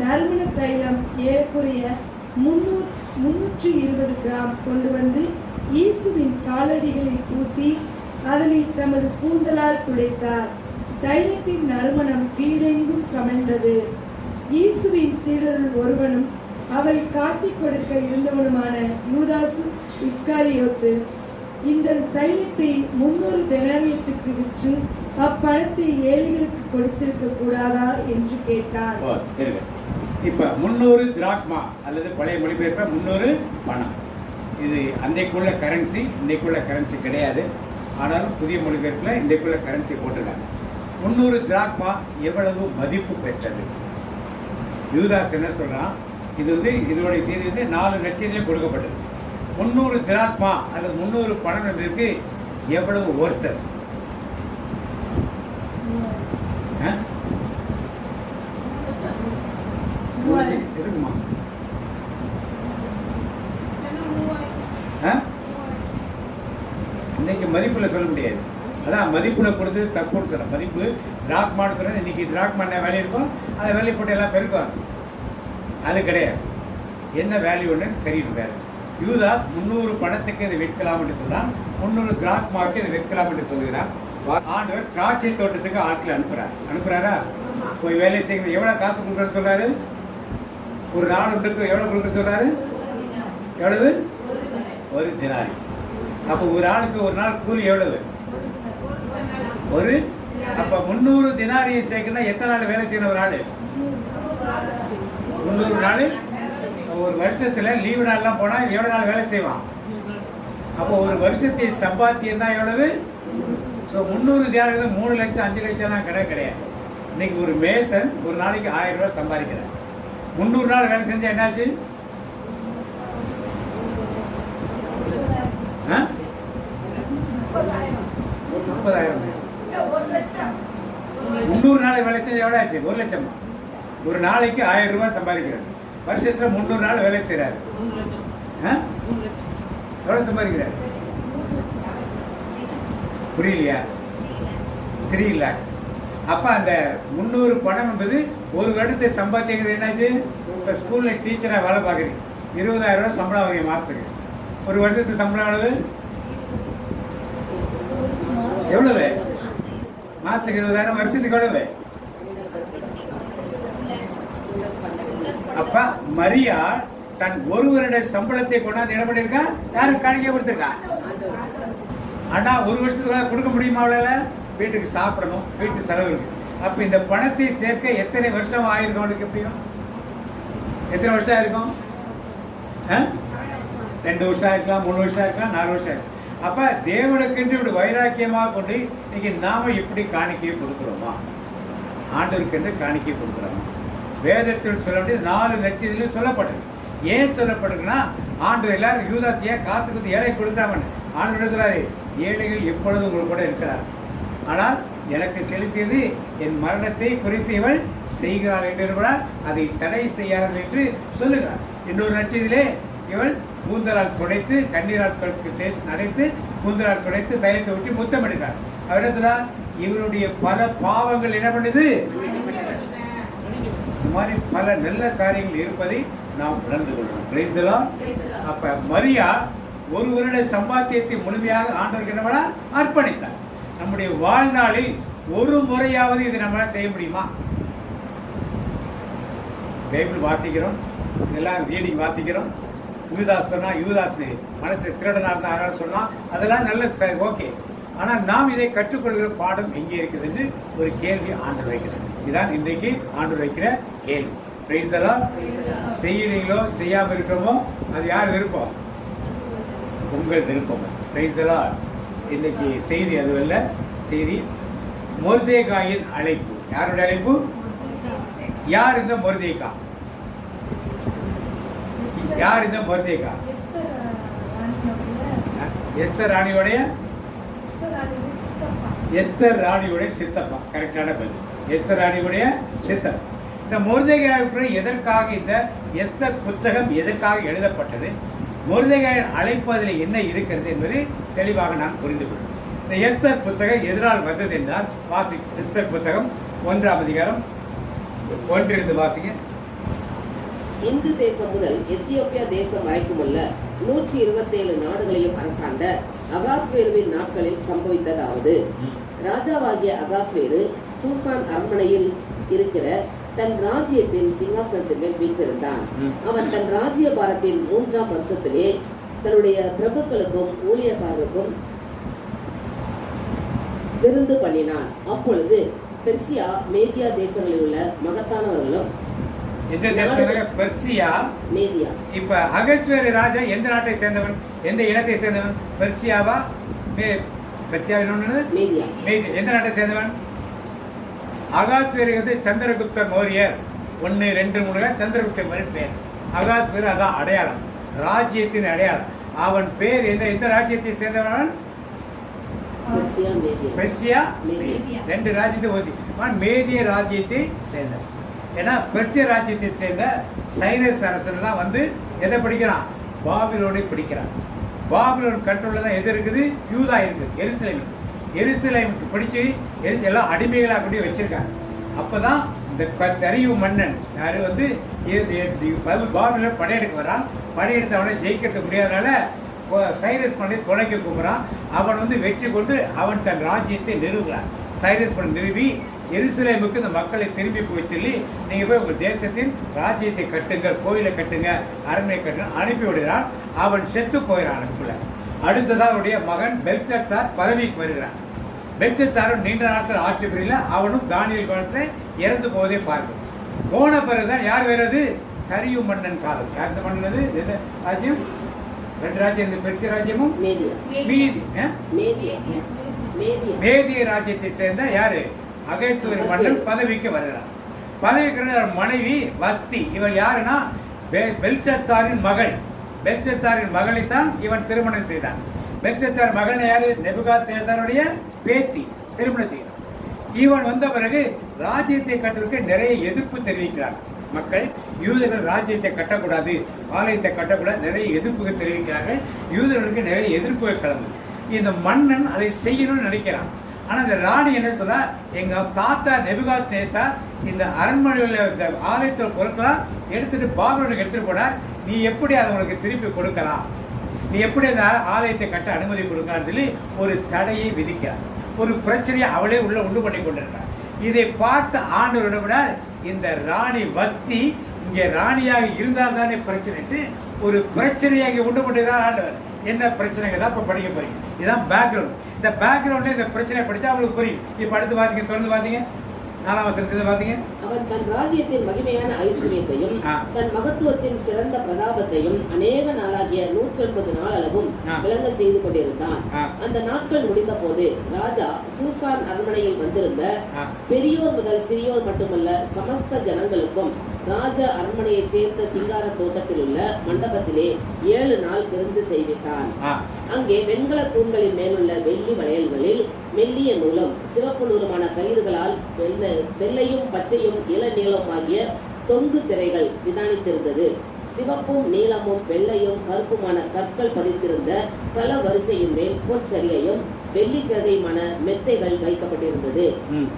நறுமண தைலம் ஏறக்குறைய 320 கிராம் கொண்டு வந்து இயேசுவின் காலடிகளில் பூசி அதனை தமது கூந்தலால் துடைத்தார். தைலத்தின் நறுமணம் வீடெங்கும் கமழ்ந்தது. இயேசுவின் சீடரில் ஒருவனும் அவரை காட்டிக் கொடுக்க இருந்தவனுமான யூதாசு இஸ்காரியோத்து இந்த தைலத்தை 300 தெனாரியத்துக்கு விற்று அப்பணத்தை ஏழைகளுக்கு கொடுத்திருக்க கூடாதா என்று கேட்டார். இப்ப 300 திராக்மா அல்லது பழைய மொழிபெயர்ப்ப 300 பணம். இது அன்றைக்குள்ள கரன்சி, இன்றைக்குள்ள கரன்சி கிடையாது. ஆனாலும் புதிய மொழிபெயர்ப்பில் இன்றைக்குள்ள கரன்சி போட்டிருக்காங்க. 300 திராக்மா எவ்வளவு மதிப்பு பெற்றது? யூதாஸ் என்ன சொல்றான், இது வந்து இதோடைய செய்தி வந்து 4 நற்செய்தியிலும் கொடுக்கப்பட்டது. 300 திராக்மா அல்லது 300 பணம் என்பதற்கு எவ்வளவு ஒருத்தர்? இருக்குமா? இன்னைக்கு மதிப்புல சொல்ல முடியாது. அதான் மதிப்புல கொடுத்தது தப்புன்னு சொல்ல. மதிப்பு டிராக்மான்னு சொல்றது இன்னைக்கு டிராக்மா என்ன வேல்யூ இருக்கும் அதை வேல்யூ போட்டு எல்லாம் பெருக்குவாங்க. அது கிடையாது. என்ன வேல்யூன்னு தெரியும் வேறு. யூதா 300 பணத்துக்கு இதை விற்கலாம் என்று சொன்னால் 300 திராக்மாவுக்கு இதை விற்கலாம் என்று சொல்கிறார். ஆண்டவர் திராட்சை தோட்டத்துக்கு ஆட்களை அனுப்புறாரா? போய் வேலை செய்யணும். எவ்வளவு காசு கொடுக்குறன்னு சொல்றாரு? ஒரு நாள் ஒன்றுக்கு எவ்வளவு கொடுக்க சொல்றாரு? எவ்வளவு? 1 தினாரி. அப்போ ஒரு ஆளுக்கு ஒரு நாள் கூலி எவ்வளவு? அப்ப 300 தினாரியை சேர்க்கணும். எத்தனை நாள் வேலை செய்யணும் ஒரு ஆளு? 300 நாள். ஒரு வருஷத்துல லீவு நாள்லாம் போனா எவ்வளவு நாள் வேலை செய்வான்? அப்போ ஒரு வருஷத்தை சம்பாத்தியம் தான் எவ்வளவு? 300 தினாரி 3 லட்சம் 5 லட்சம்லாம் கிடையாது. இன்னைக்கு ஒரு மேசன் ஒரு நாளைக்கு 1000 ரூபாய் சம்பாதிக்கிறார். 300 நாள் வேலை செஞ்சா என்னாச்சு? 30,000. 300 நாள் வேலை செஞ்சா எவ்வளோ ஆச்சு? 1 லட்சம். ஒரு நாளைக்கு 1000 ரூபாய் சம்பாதிக்கிறார். வருஷத்துல 300 நாள் வேலை செய்யறாரு. எவ்வளவு சம்பாதிக்கிறார்? புரியலையா? 3 lakh. அப்ப அந்த 300 பணம் என்பது ஒரு வருடத்தை சம்பாதிக்கிறது. என்னாச்சு? இப்ப ஸ்கூல்ல டீச்சரா வேலை பார்க்குறீங்க, 20,000 ரூபாய் சம்பளம் வாங்க மாசத்துக்கு. ஒரு வருஷத்துக்கு சம்பளம் எவ்வளவு? மாசத்துக்கு 20,000. வருஷத்துக்கு எவ்வளவு? அப்ப மரியா தன் ஒருவருடைய சம்பளத்தை கொண்டாந்து என்ன பண்ணிருக்கா? யாருக்கு காணிக்கை கொடுத்திருக்கா? ஆனா ஒரு வருஷத்துக்கு கொடுக்க முடியுமா? அவளால வீட்டுக்கு சாப்பிடணும், வீட்டு செலவு இருக்கு. அப்ப இந்த பணத்தை சேர்க்க எத்தனை வருஷம் ஆயிருக்கும்? அவளுக்கு எப்படியும் எத்தனை வருஷம் ஆயிருக்கும்? 2 வருஷம் ஆயிருக்கலாம், 3 வருஷம் ஆயிருக்கலாம், 4 வருஷம் ஆயிருக்கும். அப்ப தேவனுக்கென்று இப்படி வைராக்கியமாக கொண்டு இன்னைக்கு நாம இப்படி காணிக்கையை கொடுக்கிறோமா? ஆண்டவருக்கென்று காணிக்கை கொடுக்கிறோமா? வேதத்தில் சொல்ல வேண்டியது 4 நட்சத்திரம் சொல்லப்பட்டது. ஏன் சொல்லப்படுதுன்னா, ஆண்டவர் எல்லாரும் யூதாஸ் ஏன் காத்து கொடுத்து ஏழை கொடுத்தாங்கன்னு ஆண்டவர் சொல்றாரு, ஏழைகள் எப்பொழுதும் உங்களுக்கு கூட இருக்கிறார். ஆனால் எனக்கு செலுத்தியது என் மரணத்தை குறித்து இவள் செய்கிறாள் என்று அதை தடை செய்யார்கள் என்று சொல்லுகிறார். இன்னொரு நட்சத்திலே இவள் கூந்தலால் துடைத்து, கண்ணீரால் நடைத்து, கூந்தலால் துடைத்து, தைலத்தை ஊற்றி முத்தமிடுகிறார். அவரிடத்துல இவருடைய பல பாவங்கள் என்ன பண்ணுது? இந்த மாதிரி பல நல்ல காரியங்கள் இருப்பதை நாம் உணர்ந்து கொள்கிறோம். அப்ப மரியா ஒரு வருட சம்பாத்தியத்தை முழுமையாக ஆண்டவருக்கு என்ன அர்ப்பணித்தார். நம்முடைய வாழ்நாளில் ஒரு முறையாவது இதை நம்மளால செய்ய முடியுமா? பைபிள் வாசிக்கிறோம், இதெல்லாம் ரீடிங் வாசிக்கிறோம். யூதாஸ் சொன்னா, யூதாஸ் மனசு திருடனா இருந்தா சொன்னா அதெல்லாம் நல்ல ஓகே. ஆனால் நாம் இதை கற்றுக்கொள்கிற பாடம் எங்கே இருக்குதுன்னு ஒரு கேள்வி ஆண்டவர் வைக்கிறது. இதுதான் இன்றைக்கு ஆண்டவர் வைக்கிற கேள்வி. செய்யறீங்களோ செய்யாம இருக்கிறோமோ அது யார் விருப்பம்? உங்கள் விருப்பம். இன்னைக்கு செய்தி அதுவல்ல. செய்தி மொர்தேகாயின் அழைப்பு. யாருடைய அழைப்பு? யார் இந்த மொர்தேகா? யார் இந்த மொர்தேகா? எஸ்தர் ராணியோடைய சித்தப்பா. கரெக்டான பதில். எஸ்தர் ராணியுடைய சித்தப்பா. இந்த மொர்தேகாய் எதற்காக இந்த எஸ்தர் புத்தகம் எதற்காக எழுதப்பட்டது, மொர்தேகாயின் அழைப்பு அதில் என்ன இருக்கிறது என்பதை தெளிவாக நான் புரிந்து கொள்வேன். இந்த எஸ்தர் புத்தகம் எதனால் வந்தது என்றால் வாசி. எஸ்தர் புத்தகம் 1ஆம் அதிகாரம் 1 வாசிங்க. இந்து தேசம் முதல் எத்தியோப்பியா தேசம் வரைக்கும் உள்ள 127 நாடுகளையும் அரசாண்ட அகாஸ்வேருவின் நாட்களில் சம்பவித்ததாவது, ராஜாவாகிய அகாஸ்வேரு சூசான் அரண்மனையில் இருக்கிற தன் ராஜ்யத்தின் சிங்காசனத்தின் மேல் வீற்றிருந்தான். அவன் தன் ராஜ்ய பாரத்தின் 3ஆம் வருஷத்திலே தன்னுடைய பிரபுக்களுக்கும் ஊழியக்காரருக்கும் விருந்து பண்ணினான். அப்பொழுது பெர்சியா, மேதியா தேசங்களில் உள்ள மகத்தானவர்களும் பெர்சியா, மேதியா. இப்ப அகஸ்வேரு ராஜா எந்த நாட்டை சேர்ந்தவன், எந்த இனத்தை சேர்ந்தவன்? பெர்சியாவா? Persia Media. எந்த நாட்டை சேர்ந்தவன்? அகாஸ்வேரு சந்திரகுப்தர் மௌரியர் 1, 2, 3 சந்திரகுப்தர் மறு பேர். அகாஸ்வேரு அதான் அடையாளம், ராஜ்யத்தின் அடையாளம். அவன் பேர் என்ன? எந்த ராஜ்யத்தை சேர்ந்தவன்? பெர்சியா. 2 ராஜ்யத்தை ஓதி மேதிய ராஜ்யத்தை சேர்ந்தவன். ஏன்னா பெர்சிய ராஜ்யத்தை சேர்ந்த சைரஸ் அரசன் தான் வந்து எதை பிடிக்கிறான்? பாபிலோனை பிடிக்கிறான். பாபிலோன் கண்ட்ரோல்ல தான் எது இருக்குது? யூதா இருக்குது, எருசலேம். எருசலேம் பிடிச்சி எல்லாம் அடிமைகளாக கொண்டு வச்சிருக்காங்க. அப்பதான் இந்த தரியு மன்னன் யாரு வந்து பாபிலோன் படையெடுக்க வரான். படையெடுத்தவனை ஜெயிக்கிறது முடியாதனால சைரஸ் பண்ணி துணைக்க கூப்பிடுறான். அவன் வந்து வெற்றி கொண்டு அவன் தன் ராஜ்யத்தை நிறுவுகிறான். சைரஸ் பண்ணி நிறுவி எருசலேமுக்கு இந்த மக்களை திரும்பி போய் சொல்லி, நீங்க போய் உங்கள் தேசத்தின் ராஜ்யத்தை கட்டுங்கள், கோயிலை கட்டுங்க, அரண்மனை கட்டுங்க அனுப்பி விடுகிறான். அவன் செத்து போயிடான். அதுக்குள்ள அடுத்ததான் அவருடைய மகன் பெல்ஷத்சார் பதவிக்கு வருகிறான். பெல்ஷத்சாரும் நீண்ட நாட்கள் ஆட்சி புரியல. அவனும் தானியேல் காலத்துல இறந்து போவதை பார்க்கும். போன பிறகுதான் யார் வருது? தரியு மன்னன் காலம். யார் இந்த மன்னது? எந்த ராஜ்யம்? 2 ராஜ்யம். இந்த பெர்சிய ராஜ்யமும் மேதிய ராஜ்யத்தை சேர்ந்த யாரு? அகஸ்வேரு மன்னன் பதவிக்கு வருகிறார். பதவிக்கு மனைவி வத்தி. இவள் யாருன்னா பெல்ஷத்சாரின் மகள். பெல்ஷத்சாரின் மகளைத்தான் இவன் திருமணம் செய்தான். பெல்ஷத்சார் மகன் யாரு? நேபுகாத்நேச்சாருடைய பேத்தி திருமணம் செய்கிறான். இவன் வந்த பிறகு ராஜ்யத்தை கட்டுறதுக்கு நிறைய எதிர்ப்பு தெரிவிக்கிறார் மக்கள். யூதர்கள் ராஜ்யத்தை கட்டக்கூடாது, ஆலயத்தை கட்டக்கூடாது, நிறைய எதிர்ப்புகள் தெரிவிக்கிறார்கள். யூதர்களுக்கு நிறைய எதிர்ப்புகள் கலந்து இந்த மன்னன் அதை செய்யணும்னு நினைக்கிறான். ஆனா இந்த ராணி என்ன சொல்றா? எங்க தாத்தா நேபுகாத்நேச்சார் இந்த அரண்மனையில் இந்த ஆலயத்தில் பொருட்களாம் எடுத்துட்டு பாபிலோனுக்கு எடுத்துட்டு போனார். நீ எப்படி அதை உனக்கு திருப்பி கொடுக்கலாம்? நீ எப்படி அந்த ஆலயத்தை கட்ட அனுமதி கொடுக்கலாம்னு சொல்லி ஒரு தடையை விதிக்கிறார். ஒரு பிரச்சனையை அவளே உண்டு பண்ணி கொண்டிருக்கிறார். இதை பார்த்த ஆண்டவர், இந்த ராணி வத்தி இங்கே ராணியாக இருந்தால் தானே பிரச்சனைட்டு ஒரு பிரச்சனையை இங்கே உண்டு பண்ணுறார் ஆண்டவர். என்ன பிரச்சனைங்க தான் இப்போ படிக்க போறீங்க. இதுதான் பேக்ரவுண்ட். இந்த பேக்ரவுண்ட்ல இந்த பிரச்சனை படித்தா அவங்களுக்கு புரியும். இப்போ அடுத்து பார்த்தீங்க, தொடர்ந்து பார்த்தீங்க 4ஆம் வசனத்துல பார்த்தீங்க, அவன் தன் ராஜ்யத்தின் மகிமையான ஐஸ்வர்யத்தையும் தன் மகத்துவத்தின் சிறந்த பிரதாபத்தையும் அநேக நாளாகிய 180 நாள் அளவும் விளங்க செய்து கொண்டிருந்தான். அந்த நாட்கள் முடிந்த போது ராஜா சூசான் அரண்மனையில் வந்திருந்த பெரியோர் முதல் சிறியோர் மட்டுமல்ல சமஸ்த ஜனங்களுக்கும் ராஜ அரண்மனையை சேர்ந்த சிங்கார தோட்டத்தில் உள்ள மண்டபத்திலே 7 நாள் விருந்து செய்வித்தான். அங்கே வெண்கல தூண்களின் மேலுள்ள வெள்ளி வளையல்களில் மெல்லிய நூலும் சிவப்பு நூலுமான கயிறுகளால் வெள்ளையும் பச்சையும் இளநீளம் ஆகிய தொங்கு திரைகள் விதானித்திருந்தது. சிவப்பும் நீளமும் வெள்ளையும் கருப்புமான கற்கள் பதித்திருந்த பல வரிசையின் மேல் பொற்சரிகையும் வெள்ளி சரிகையுமான மெத்தைகள் வைக்கப்பட்டிருந்தது.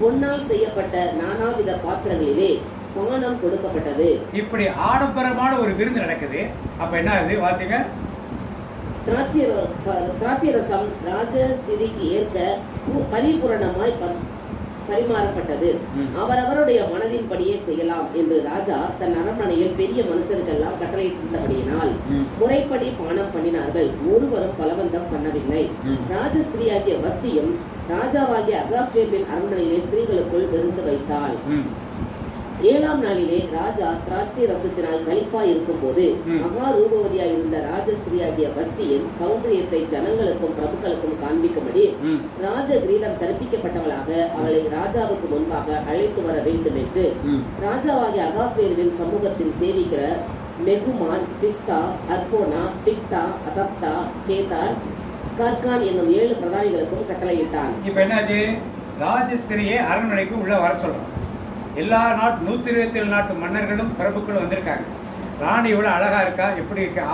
பொன்னால் செய்யப்பட்ட நானாவித பாத்திரங்களிலே பானம் கொடுக்கப்பட்டது. இப்படி ஆடம்பரமான ஒரு விருந்து நடக்குது. அப்ப என்ன ஆகுது வாசிங்க, திராட்சை ரசம் ராஜஸ்திதிக்கு ஏற்க பரிபூரணமாய் பரிமாறப்பட்டது. அவரவருடைய மனதின்படியே செய்யலாம் என்று ராஜா தன் அரண்மனையில் பெரிய மனுஷருக்கெல்லாம் கட்டளையிட்டிருந்தபடியினால் முறைப்படி பானம் பண்ணினார்கள். ஒருவரும் பலவந்தம் பண்ணவில்லை. ராஜஸ்திரியாகிய வஸ்தியும் ராஜாவாகிய அகாஸ்வேர்வின் அரண்மனையிலே ஸ்திரீகளுக்குள் விருந்து வைத்தாள். 7ஆம் நாளிலே ராஜா திராட்சை ரசத்தினால் களிப்பாய் இருக்கும் போது மகா ரூபவதியாய் இருந்த ராஜஸ்திரியாகிய வஸ்தியின் சௌந்தரியத்தை ஜனங்களுக்கும் பிரபுக்களுக்கும் காண்பிக்கும்படி ராஜ கிரீடம் தரிப்பிக்கப்பட்டவளாக அவளை ராஜாவுக்கு முன்பாக அழைத்து வர வேண்டும் என்று ராஜாவாகிய அகாஸ்வேருவின் சமூகத்தில் சேவிக்கிற மெகுமான், பிஸ்தா, அர்போனா, பிக்தா, அகப்தா, கேதார், கார்கான் என்னும் 7 பிரதானிகளுக்கும் கட்டளையிட்டான். இப்ப என்னாச்சு, ராஜஸ்திரியை அரண்மனைக்கு உள்ள வர சொல்றோம். எல்லா 127 நாட்டு மன்னர்களும் பிரபுக்களும் வந்திருக்காங்க. ராணி இவ்வளோ அழகா இருக்கா, எப்படி இருக்கா,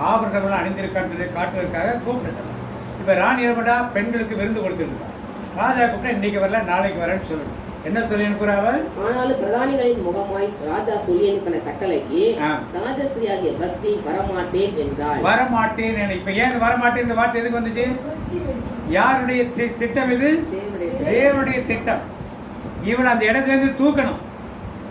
ஆபரணங்கள்லாம் அணிந்திருக்கான்னு காட்டுவதற்காக கூப்பிட்டுருக்காங்க. இப்போ ராணி என்ன பெண்களுக்கு விருந்து கொடுத்துருக்கா. ராஜா கூப்பிட்டா இன்னைக்கு வரல நாளைக்கு வரேன்னு சொல்லணும். என்ன சொல்லி அனுப்புறாவல்? ஆனாலும் பிரதானிகளின் முகமாய் ராஜா சொல்லி அனுப்பின கட்டளைக்கு ராஜஸ்திரியாகிய வஸ்தி வரமாட்டேன் என்றாள். வரமாட்டேன். இப்ப ஏன் வரமாட்டேன் இந்த வார்த்தை எதுக்கு வந்துச்சு? யாருடைய திட்டம் இது? தேவனுடைய திட்டம். இவள் அந்த இடத்துல இருந்து தூக்கணும்.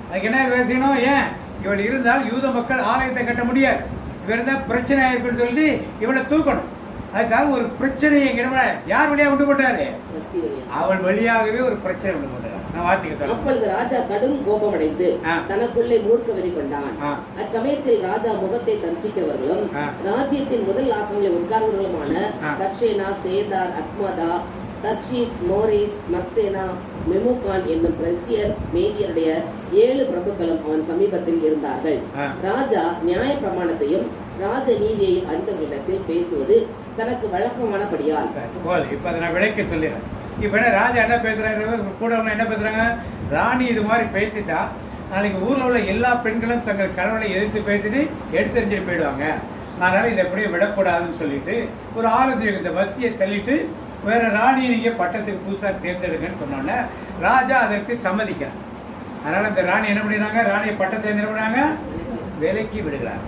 அதுக்கு என்ன பேசணும்? ஏன் இவள் இருந்தால் யூத மக்கள் ஆலயத்தை கட்ட முடியாது, இவள் இருந்தால் பிரச்சனை ஆயிருக்குன்னு சொல்லிட்டு இவளை தூக்கணும். அதுக்காக ஒரு பிரச்சனையை யார் வழியா உண்டு போட்டாரு? அவள் வழியாகவே ஒரு பிரச்சனை உண்டு போட்டாரு. அப்பொழுது ராஜா கடும் கோபமடைந்து தனக்குள்ளே மூர்க்க வெறி கொண்டான். அச்சமயத்தில் ராஜா முகத்தை தரிசிக்கிறவர்களும் ராஜ்யத்தின் முதல் ஆசனங்களில் உட்கார்ந்தவர்களுமான தர்ஷேனா, சேதார், அக்மதா, தர்ஷீஸ், மோரிஸ், மர்சேனா, மெமுகான் என்னும் பெர்சியர் மேதியருடைய 7 பிரபுக்களும் அவன் சமீபத்தில் இருந்தார்கள். ராஜா நியாய பிரமாணத்தையும் ராஜ நீதியையும் அறிந்தவர்களிடத்தில் பேசுவது தனக்கு வழக்கமானபடியால் இப்ப அதை நான் விளக்க சொல்லிடுறேன். இப்ப என்ன ராஜா என்ன பேசுறாரு, கூட என்ன பேசுறாங்க? ராணி இது மாதிரி பேசிட்டா நாளைக்கு ஊர்ல உள்ள எல்லா பெண்களும் தங்கள் கணவனை எதிர்த்து பேசிட்டு எடுத்தறிஞ்சிட்டு போயிடுவாங்க. அதனால இதை எப்படியும் விடக்கூடாதுன்னு சொல்லிட்டு ஒரு ஆலோசனை இந்த வத்தியை தள்ளிட்டு வேற ராணியை நீங்க பட்டத்துக்கு புதுசாக தேர்ந்தெடுங்கன்னு சொன்னோன்னே ராஜா அதற்கு சம்மதிக்கிறார். அதனால இந்த ராணி என்ன பண்ணிடுறாங்க? ராணியை பட்டத்தை என்ன பண்ணாங்க? விலைக்கு விடுகிறார்.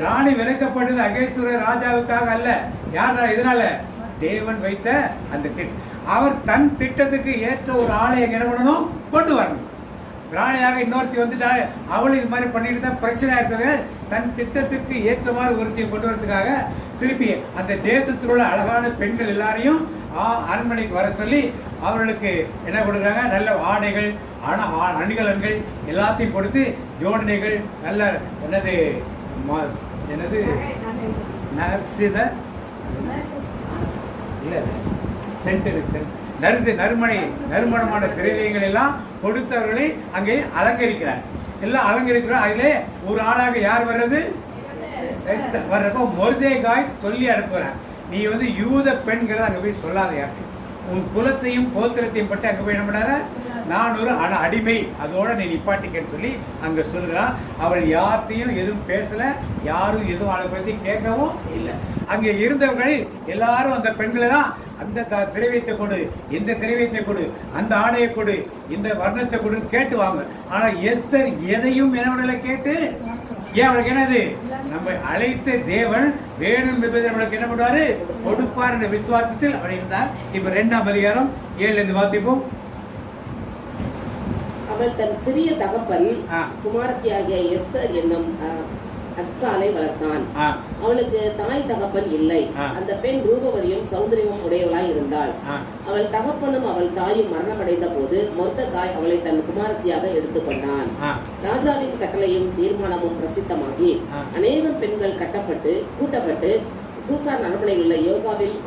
ராணி விலைக்கப்பட்டது அகேஸ்வர ராஜாவுக்காக அல்ல. யார் இதனால? தேவன் வைத்த அந்த திட்டம். அவர் தன் திட்டத்துக்கு ஏற்ற ஒரு ஆளை என்ன பண்ணணும்? கொண்டு வரணும். ராணியாக இன்னொருத்தி வந்துட்டா அவளும் இது மாதிரி பண்ணிட்டு தான் பிரச்சனை இருக்குது. தன் திட்டத்துக்கு ஏற்ற மாதிரி ஒருத்தியை கொண்டு வரதுக்காக திருப்பி அந்த தேசத்தில் உள்ள அழகான பெண்கள் எல்லாரையும் அரண்மனைக்கு வர சொல்லி அவர்களுக்கு என்ன கொடுக்குறாங்க? நல்ல ஆடைகள், அணிகலன்கள் எல்லாத்தையும் கொடுத்து ஜோடனைகள், நல்ல என்னது நர்சித இல்லை சென்ட் நறுமணமான திரையங்கள் எல்லாம் கொடுத்தவர்களை அங்கே அலங்கரிக்கிறார். எல்லாம் அலங்கரிக்கிறார். அதிலே ஒரு ஆளாக யார் வர்றது? வர்றப்போ மொர்தேகாய் சொல்லி அனுப்புகிறார். நீ யூத பெண்கிறத அங்கே போய் சொல்லாத, யாருக்கு உன் குலத்தையும் கோத்திரத்தையும் பற்றி அங்கே போய் என்ன பண்ணாத, நான் ஒரு அடிமை, அதோட நீ நிப்பாட்டிக்கன்னு சொல்லி அங்கே சொல்லுகிறான். அவள் யார்த்தையும் எதுவும் பேசல, யாரும் எதுவும் அவளை பற்றி கேட்கவும் இல்லை. அங்கே இருந்தவர்கள் எல்லாரும் அந்த பெண்களை தான் அந்த திரைவைத்தை கொடு, இந்த திரைவைத்தை கொடு, அந்த ஆடையை கொடு, இந்த வர்ணத்தை கொடு கேட்டுவாங்க. ஆனால் எஸ்தர் எதையும் என்ன கேட்டு ஏன் அவளுக்கு என்னது? நம்ம அழைத்த தேவன் வேணும் என்பதை நம்மளுக்கு என்ன பண்ணுவாரு? கொடுப்பார் என்ற விசுவாசத்தில் அவர் இருந்தார். இப்ப 2ஆம் அதிகாரம் 7 வாசிப்போம். அவள் தன் சிறிய தகப்பன் ஆ. குமாரத்தியாகிய எஸ்தர் என்னும் அத்சாலை வளர்த்தான். ஆ. அவளுக்கு தாய் தகப்பன் இல்லை. ஆ. அந்த பெண் ரூபவதியும் சௌந்தரியமும் உடையவளாய் இருந்தாள். ஆ. அவள் தகப்பனும் அவள் தாயும் மரணமடைந்த போது மொர்தெகாய் அவளை தன் குமாரத்தியாக எடுத்துக்கொண்டான். ஆ. ராஜாவின் கட்டளையும் தீர்மானமும் பிரசித்தமாகி ஆ. அநேகம் பெண்கள் கூட்டப்பட்டு சூசான் அரண்மனையில் உள்ள யோகாவின்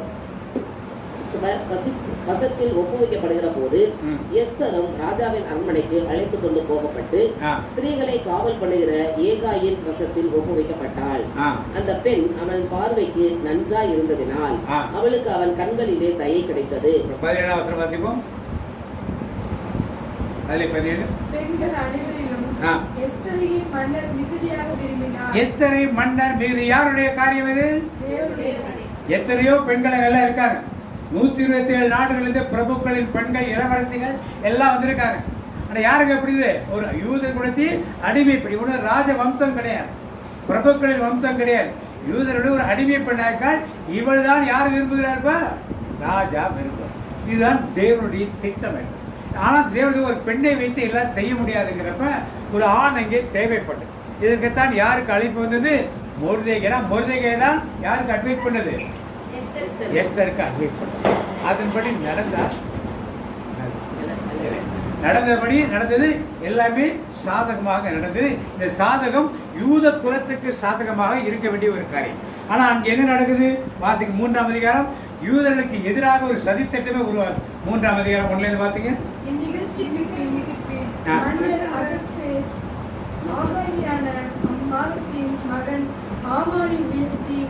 வசத்தில் ஒப்புவிக்கப்படுகிற போது ம். எஸ்தரும் ராஜாவின் அரண்மனைக்கு அழைத்துக் கொண்டு போகப்பட்டு ஆ. ஸ்திரீகளை காவல் பண்ணுகிற ஏகாயின் வசத்தில் ஒப்புவிக்கப்பட்டாள். ஆ. அந்த பெண் அவன் பார்வைக்கு நன்றாய் இருந்ததினால் ஆ. அவளுக்கு அவன் கண்களிலே தயை கிடைத்தது. 17ஆம் வசனம் வாசிப்போம். அதிலே 17. பெண்கள் அனைவரிலும் ஆ. எஸ்தரையை மன்னர் மிகுதியாக விரும்பினார். எஸ்தரை மன்னர் மீது யாருடைய காரியம் இது? தேவனுடைய எத்தனையோ பெண்கள் எல்லாம் இருக்காங்க. 127 நாடுகளிலிருந்து பிரபுக்களின் பெண்கள், இளவரசிகள் எல்லாம் வந்திருக்காங்க. ஆனால் யாருக்கு எப்படி இது? ஒரு யூத குலத்தில் அடிமைப்படி ஒரு ராஜ வம்சம் கிடையாது, பிரபுக்களின் வம்சம் கிடையாது. யூதருடைய ஒரு அடிமை பெண்ணாக்கால் இவள் தான் யார் விரும்புகிறார்ப்பா? ராஜா விரும்புவார். இதுதான் தேவனுடைய திட்டம். ஆனால் தேவனுடைய ஒரு பெண்ணை வைத்து எல்லாம் செய்ய முடியாதுங்கிறப்ப ஒரு ஆண் அங்கே தேவைப்பட்டது. இதற்குத்தான் யாருக்கு அழைப்பு வந்தது? மொர்தெகாய். மொர்தெகாய் தான் யாருக்கு அட்வைஸ் பண்ணது? எஸ்தருக்கு அட்வைஸ் பண்ணது. அதன்படி நடந்தபடி நடந்தது. எல்லாமே சாதகமாக நடந்தது. இந்த சாதகம் யூத குலத்துக்கு சாதகமாக இருக்க வேண்டிய ஒரு காரியம். ஆனா அங்க என்ன நடக்குது? வாசிக்கு 3ஆம் அதிகாரம். யூதர்களுக்கு எதிராக ஒரு சதித்திட்டமே உருவாது. 3ஆம் அதிகாரம் 1ல பாத்தீங்க. இந்நிகழ்ச்சிக்கு மன்னர் அகஸ்வேர் ஆகாரியான அம்மாதத்தின் மகன் ஆமானை உயர்த்தி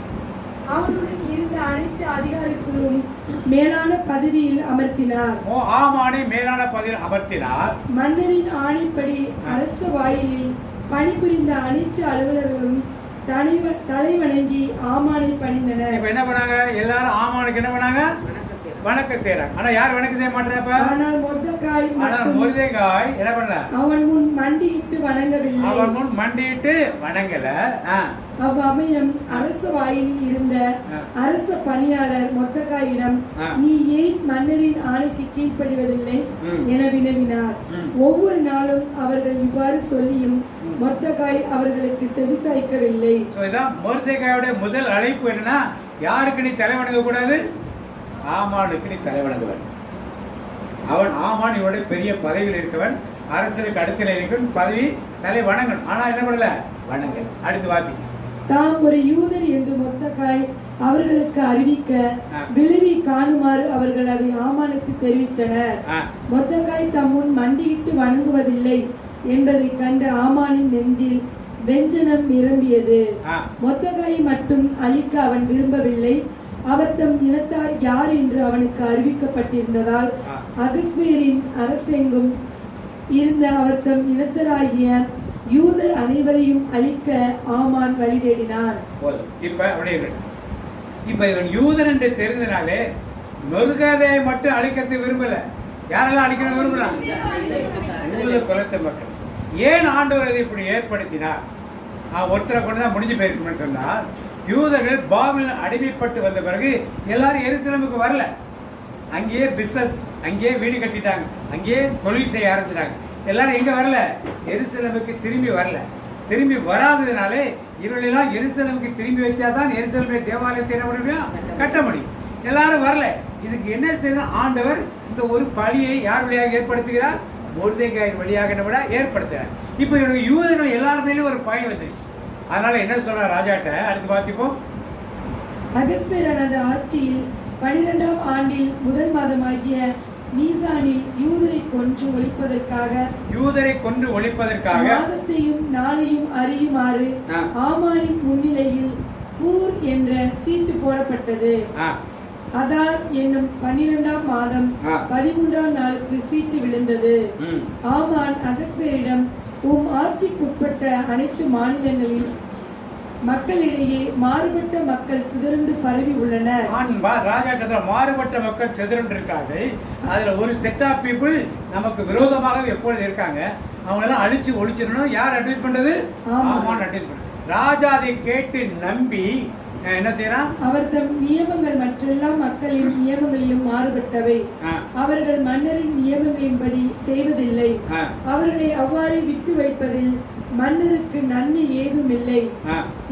அவனுடன் இருந்த அனைத்து அதிகாரிகளும் மேலான பதவியில் அமர்த்தினார். ஆமானை மேலான பதவியில் அமர்த்தினார். மன்னரின் ஆணைப்படி அரச வாயிலில் பணிபுரிந்த அனைத்து அலுவலர்களும் தலைவணங்கி ஆமானை பணிந்தனர். இப்ப என்ன பண்ணாங்க? எல்லாரும் ஆமானுக்கு என்ன பண்ணாங்க? வணக்கம் செய்யறாங்க. ஆனா யார் வணக்கம் செய்ய மாட்டாங்க? ஆனால் மொர்தெகாய் என்ன பண்ண? அவன் முன் மண்டியிட்டு வணங்கவில்லை. அவன் முன் மண்டியிட்டு வணங்கல. அவ்வமயம் அரச வாயிலில் இருந்த அரச பணியாளர் மொர்தெகாயிடம், நீ ஏன் மன்னரின் ஆணைக்கு கீழ்ப்படிவதில்லை என வினவினார். ஒவ்வொரு நாளும் அவர்கள் இவ்வாறு சொல்லியும் மொர்தெகாய் அவர்களுக்கு செவிசாய்க்கவில்லை. மொர்தெகாயோட முதல் அழைப்பு என்னன்னா, யாருக்கு நீ தலை வணங்க கூடாது? ஆமானுக்கு நீ தலை வணங்க வேண்டும். அவன் ஆமான் இவருடைய பெரிய பதவியில் இருக்கவன், அரசருக்கு அடுத்த இருக்கவன், பதவி தலை வணங்கணும். ஆனா என்ன பண்ணல? வணங்க. அடுத்து வாசிக்க. தாம் ஒரு யூதர் என்று மொர்தெகாய் அவர்களுக்கு அறிவிக்க விளைவி காணுமாறு அவர்கள் அதை ஆமானுக்கு தெரிவித்தனர். மொர்தெகாய் தம் முன் மண்டியிட்டு வணங்குவதில்லை என்பதை கண்ட ஆமானின் நெஞ்சில் வெஞ்சனம் நிரம்பியது. மொர்தெகாயை மட்டும் அழிக்க அவன் விரும்பவில்லை. அவர் தம் இனத்தார் யார் என்று அவனுக்கு அறிவிக்கப்பட்டிருந்ததால் அகஸ்வேரின் அரசெங்கும் இருந்த அவர் தம் இனத்தராகிய யூதர் அனைவரையும் அழிக்க ஆமான் வழி தேடினான். இப்ப இவன் யூதன் என்று தெரிந்தனாலே மொர்தெகாயை மட்டும் அழிக்கிறது விரும்பல. யாரெல்லாம் அழிக்கணும் விரும்புறாங்க? யூத குலத்தை மக்கள். ஏன் ஆண்டவர் அதை இப்படி ஏற்படுத்தினார்? ஒருத்தரை கொண்டுதான் முடிஞ்சு போயிருக்குன்னு சொன்னால், யூதர்கள் பாபிலோன் அடிமைப்பட்டு வந்த பிறகு எல்லாரும் எருசலேமுக்கு வரல. அங்கேயே பிசினஸ், அங்கேயே வீடு கட்டிட்டாங்க, அங்கேயே தொழில் செய்ய ஆரம்பிச்சிட்டாங்க. எல்லாரும் எங்க வரல? எருசலேமுக்கு திரும்பி வரல. திரும்பி வராததுனாலே இவர்களெல்லாம் எருசலேமுக்கு திரும்பி வச்சாதான் எருசலேமுடைய தேவாலயத்தை என்ன முடியும்? கட்ட முடியும். எல்லாரும் வரல. இதுக்கு என்ன செய்யணும்? ஆண்டவர் இந்த ஒரு பழியை யார் வழியாக ஏற்படுத்துகிறார்? மொர்தெகாய் வழியாக என்ன விட ஏற்படுத்துகிறார். இப்ப இவங்க யூதர்கள் எல்லாருமே ஒரு பயம் வந்துருச்சு. அதனால என்ன சொல்ற ராஜாட்ட? அடுத்து பார்த்திப்போம். அகஸ்வேரனது ஆட்சியில் 12ஆம் ஆண்டில் முதல் மாதமாகிய நீசானில் யூதரை கொன்று ஒழிப்பதற்காக மாதத்தையும் நாளையும் அறியுமாறு ஆமானின் முன்னிலையில் பூர் என்ற சீட்டு போடப்பட்டது. அதார் என்னும் 12ஆம் மாதம் 13ஆம் நாளுக்கு சீட்டு விழுந்தது. ஆமான் அகஸ்வேரிடம், ஆட்சிக்குட்பட்ட அனைத்து மாநிலங்களில் மக்களிடையே மாறுபட்ட மக்கள் சிதறண்டு பரவி உள்ளனர். ராஜாட்டத்தில் மாறுபட்ட மக்கள் சிதறண்டு இருக்காங்க. அதுல ஒரு செட் ஆஃப் பீப்புள் நமக்கு விரோதமாக எப்பொழுது இருக்காங்க. அவங்க எல்லாம் அழிச்சு ஒழிச்சிடணும். யார் அட்வைஸ் பண்றது? ஆமான் அட்வைஸ் பண்றது. ராஜா அதை கேட்டு நம்பி என்ன செய்யறான்? அவர் தம் நியமங்கள் மற்றெல்லா மக்களின் நியமங்களிலும் மாறுபட்டவை. அவர்கள் மன்னரின் நியமங்களின்படி செய்வதில்லை. அவர்களை அவ்வாறே விட்டு வைப்பதில் மன்னருக்கு நன்மை ஏதும் இல்லை.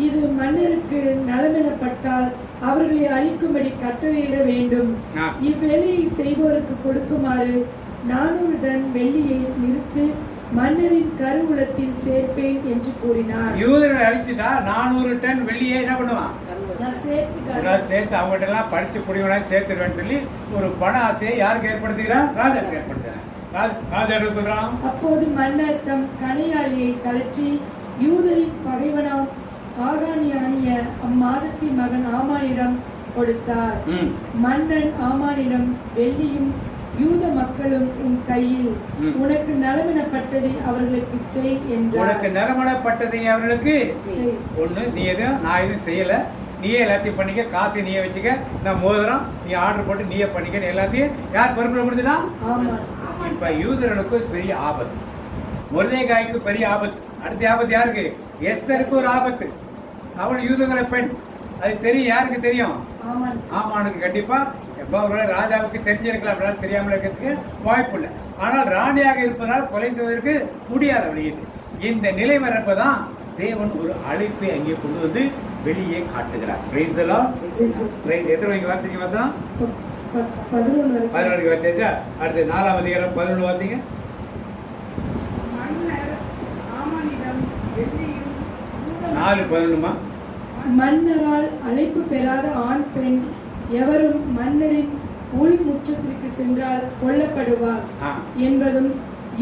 இது மன்னருக்கு நலமெனப்பட்டால் அவர்களை அழிக்கும்படி கட்டளையிட வேண்டும். இவ்வேலையை செய்வோருக்கு கொடுக்குமாறு 400 டன் வெள்ளியை நிறுத்து மன்னரின் கருவூலத்தில் சேர்ப்பேன் என்று கூறினார். யூதர்களை அழிச்சுட்டா 400 டன் வெள்ளியை என்ன பண்ணுவான்? சேர்த்து அவங்ககிட்ட எல்லாம் படிச்சு குடிவனா சேர்த்துருவேன்னு சொல்லி ஒரு பண ஆசையை யாருக்கு ஏற்படுத்துகிறான்? ராஜாக்கு ஏற்படுத்துறான். ராஜா என்ன சொல்றான்? அப்போது மன்னர் தம் கணையாளியை கலற்றி யூதரின் பகைவனாம் ஆகானியானிய அம்மாதத்தின் மகன் ஆமானிடம் கொடுத்தார். மன்னன் ஆமானிடம், வெள்ளியும் யூத மக்களும் உன் கையில், உனக்கு நலமெனப்பட்டதை அவர்களுக்கு செய் என்றார். உனக்கு நலமெனப்பட்டதை அவர்களுக்கு ஒண்ணு, நீ எதுவும் நான் எதுவும் செய்யல, நீயே எல்லாத்தையும் பண்ணிக்க, காசை நீயே வச்சுக்க, நான் மோதிரம் நீ ஆர்டர் போட்டு நீயே பண்ணிக்க, எல்லாத்தையும் யார் பொறுப்புல கொடுத்துட்டான்? இப்ப யூதர்களுக்கு பெரிய ஆபத்து, மொர்தெகாய்க்கு பெரிய ஆபத்து. அடுத்த ஆபத்து யாருக்கு? எஸ்தருக்கு ஒரு ஆபத்து. அவள் யூதர்களை பெண், அது தெரியும். யாருக்கு தெரியும்? ஆமானுக்கு. கண்டிப்பா ராஜாவுக்கு தெரிஞ்சிருக்கலாம், தெரியாமல் இருக்கிறதுக்கு வாய்ப்பு இல்லை. ஆனால் ராணியாக இருப்பதனால் கொலை செய்வதற்கு முடியாத வழியது. இந்த நிலை வரப்பதான் தேவன் ஒரு அழைப்பை அங்கே கொண்டு வந்து வெளியே காட்டுகிறார். எத்தனை மணிக்கு வாசிங்க? பார்த்தோம் 11 வாசிச்சா. அடுத்து 4ஆம் அதிகாரம் 11 வாசிங்க. மன்னரால் அழைப்பு பெறாத ஆண் பெண் எவரும் மன்னரின் உள் முற்றத்திற்கு சென்றால் கொல்லப்படுவார் என்பதும்,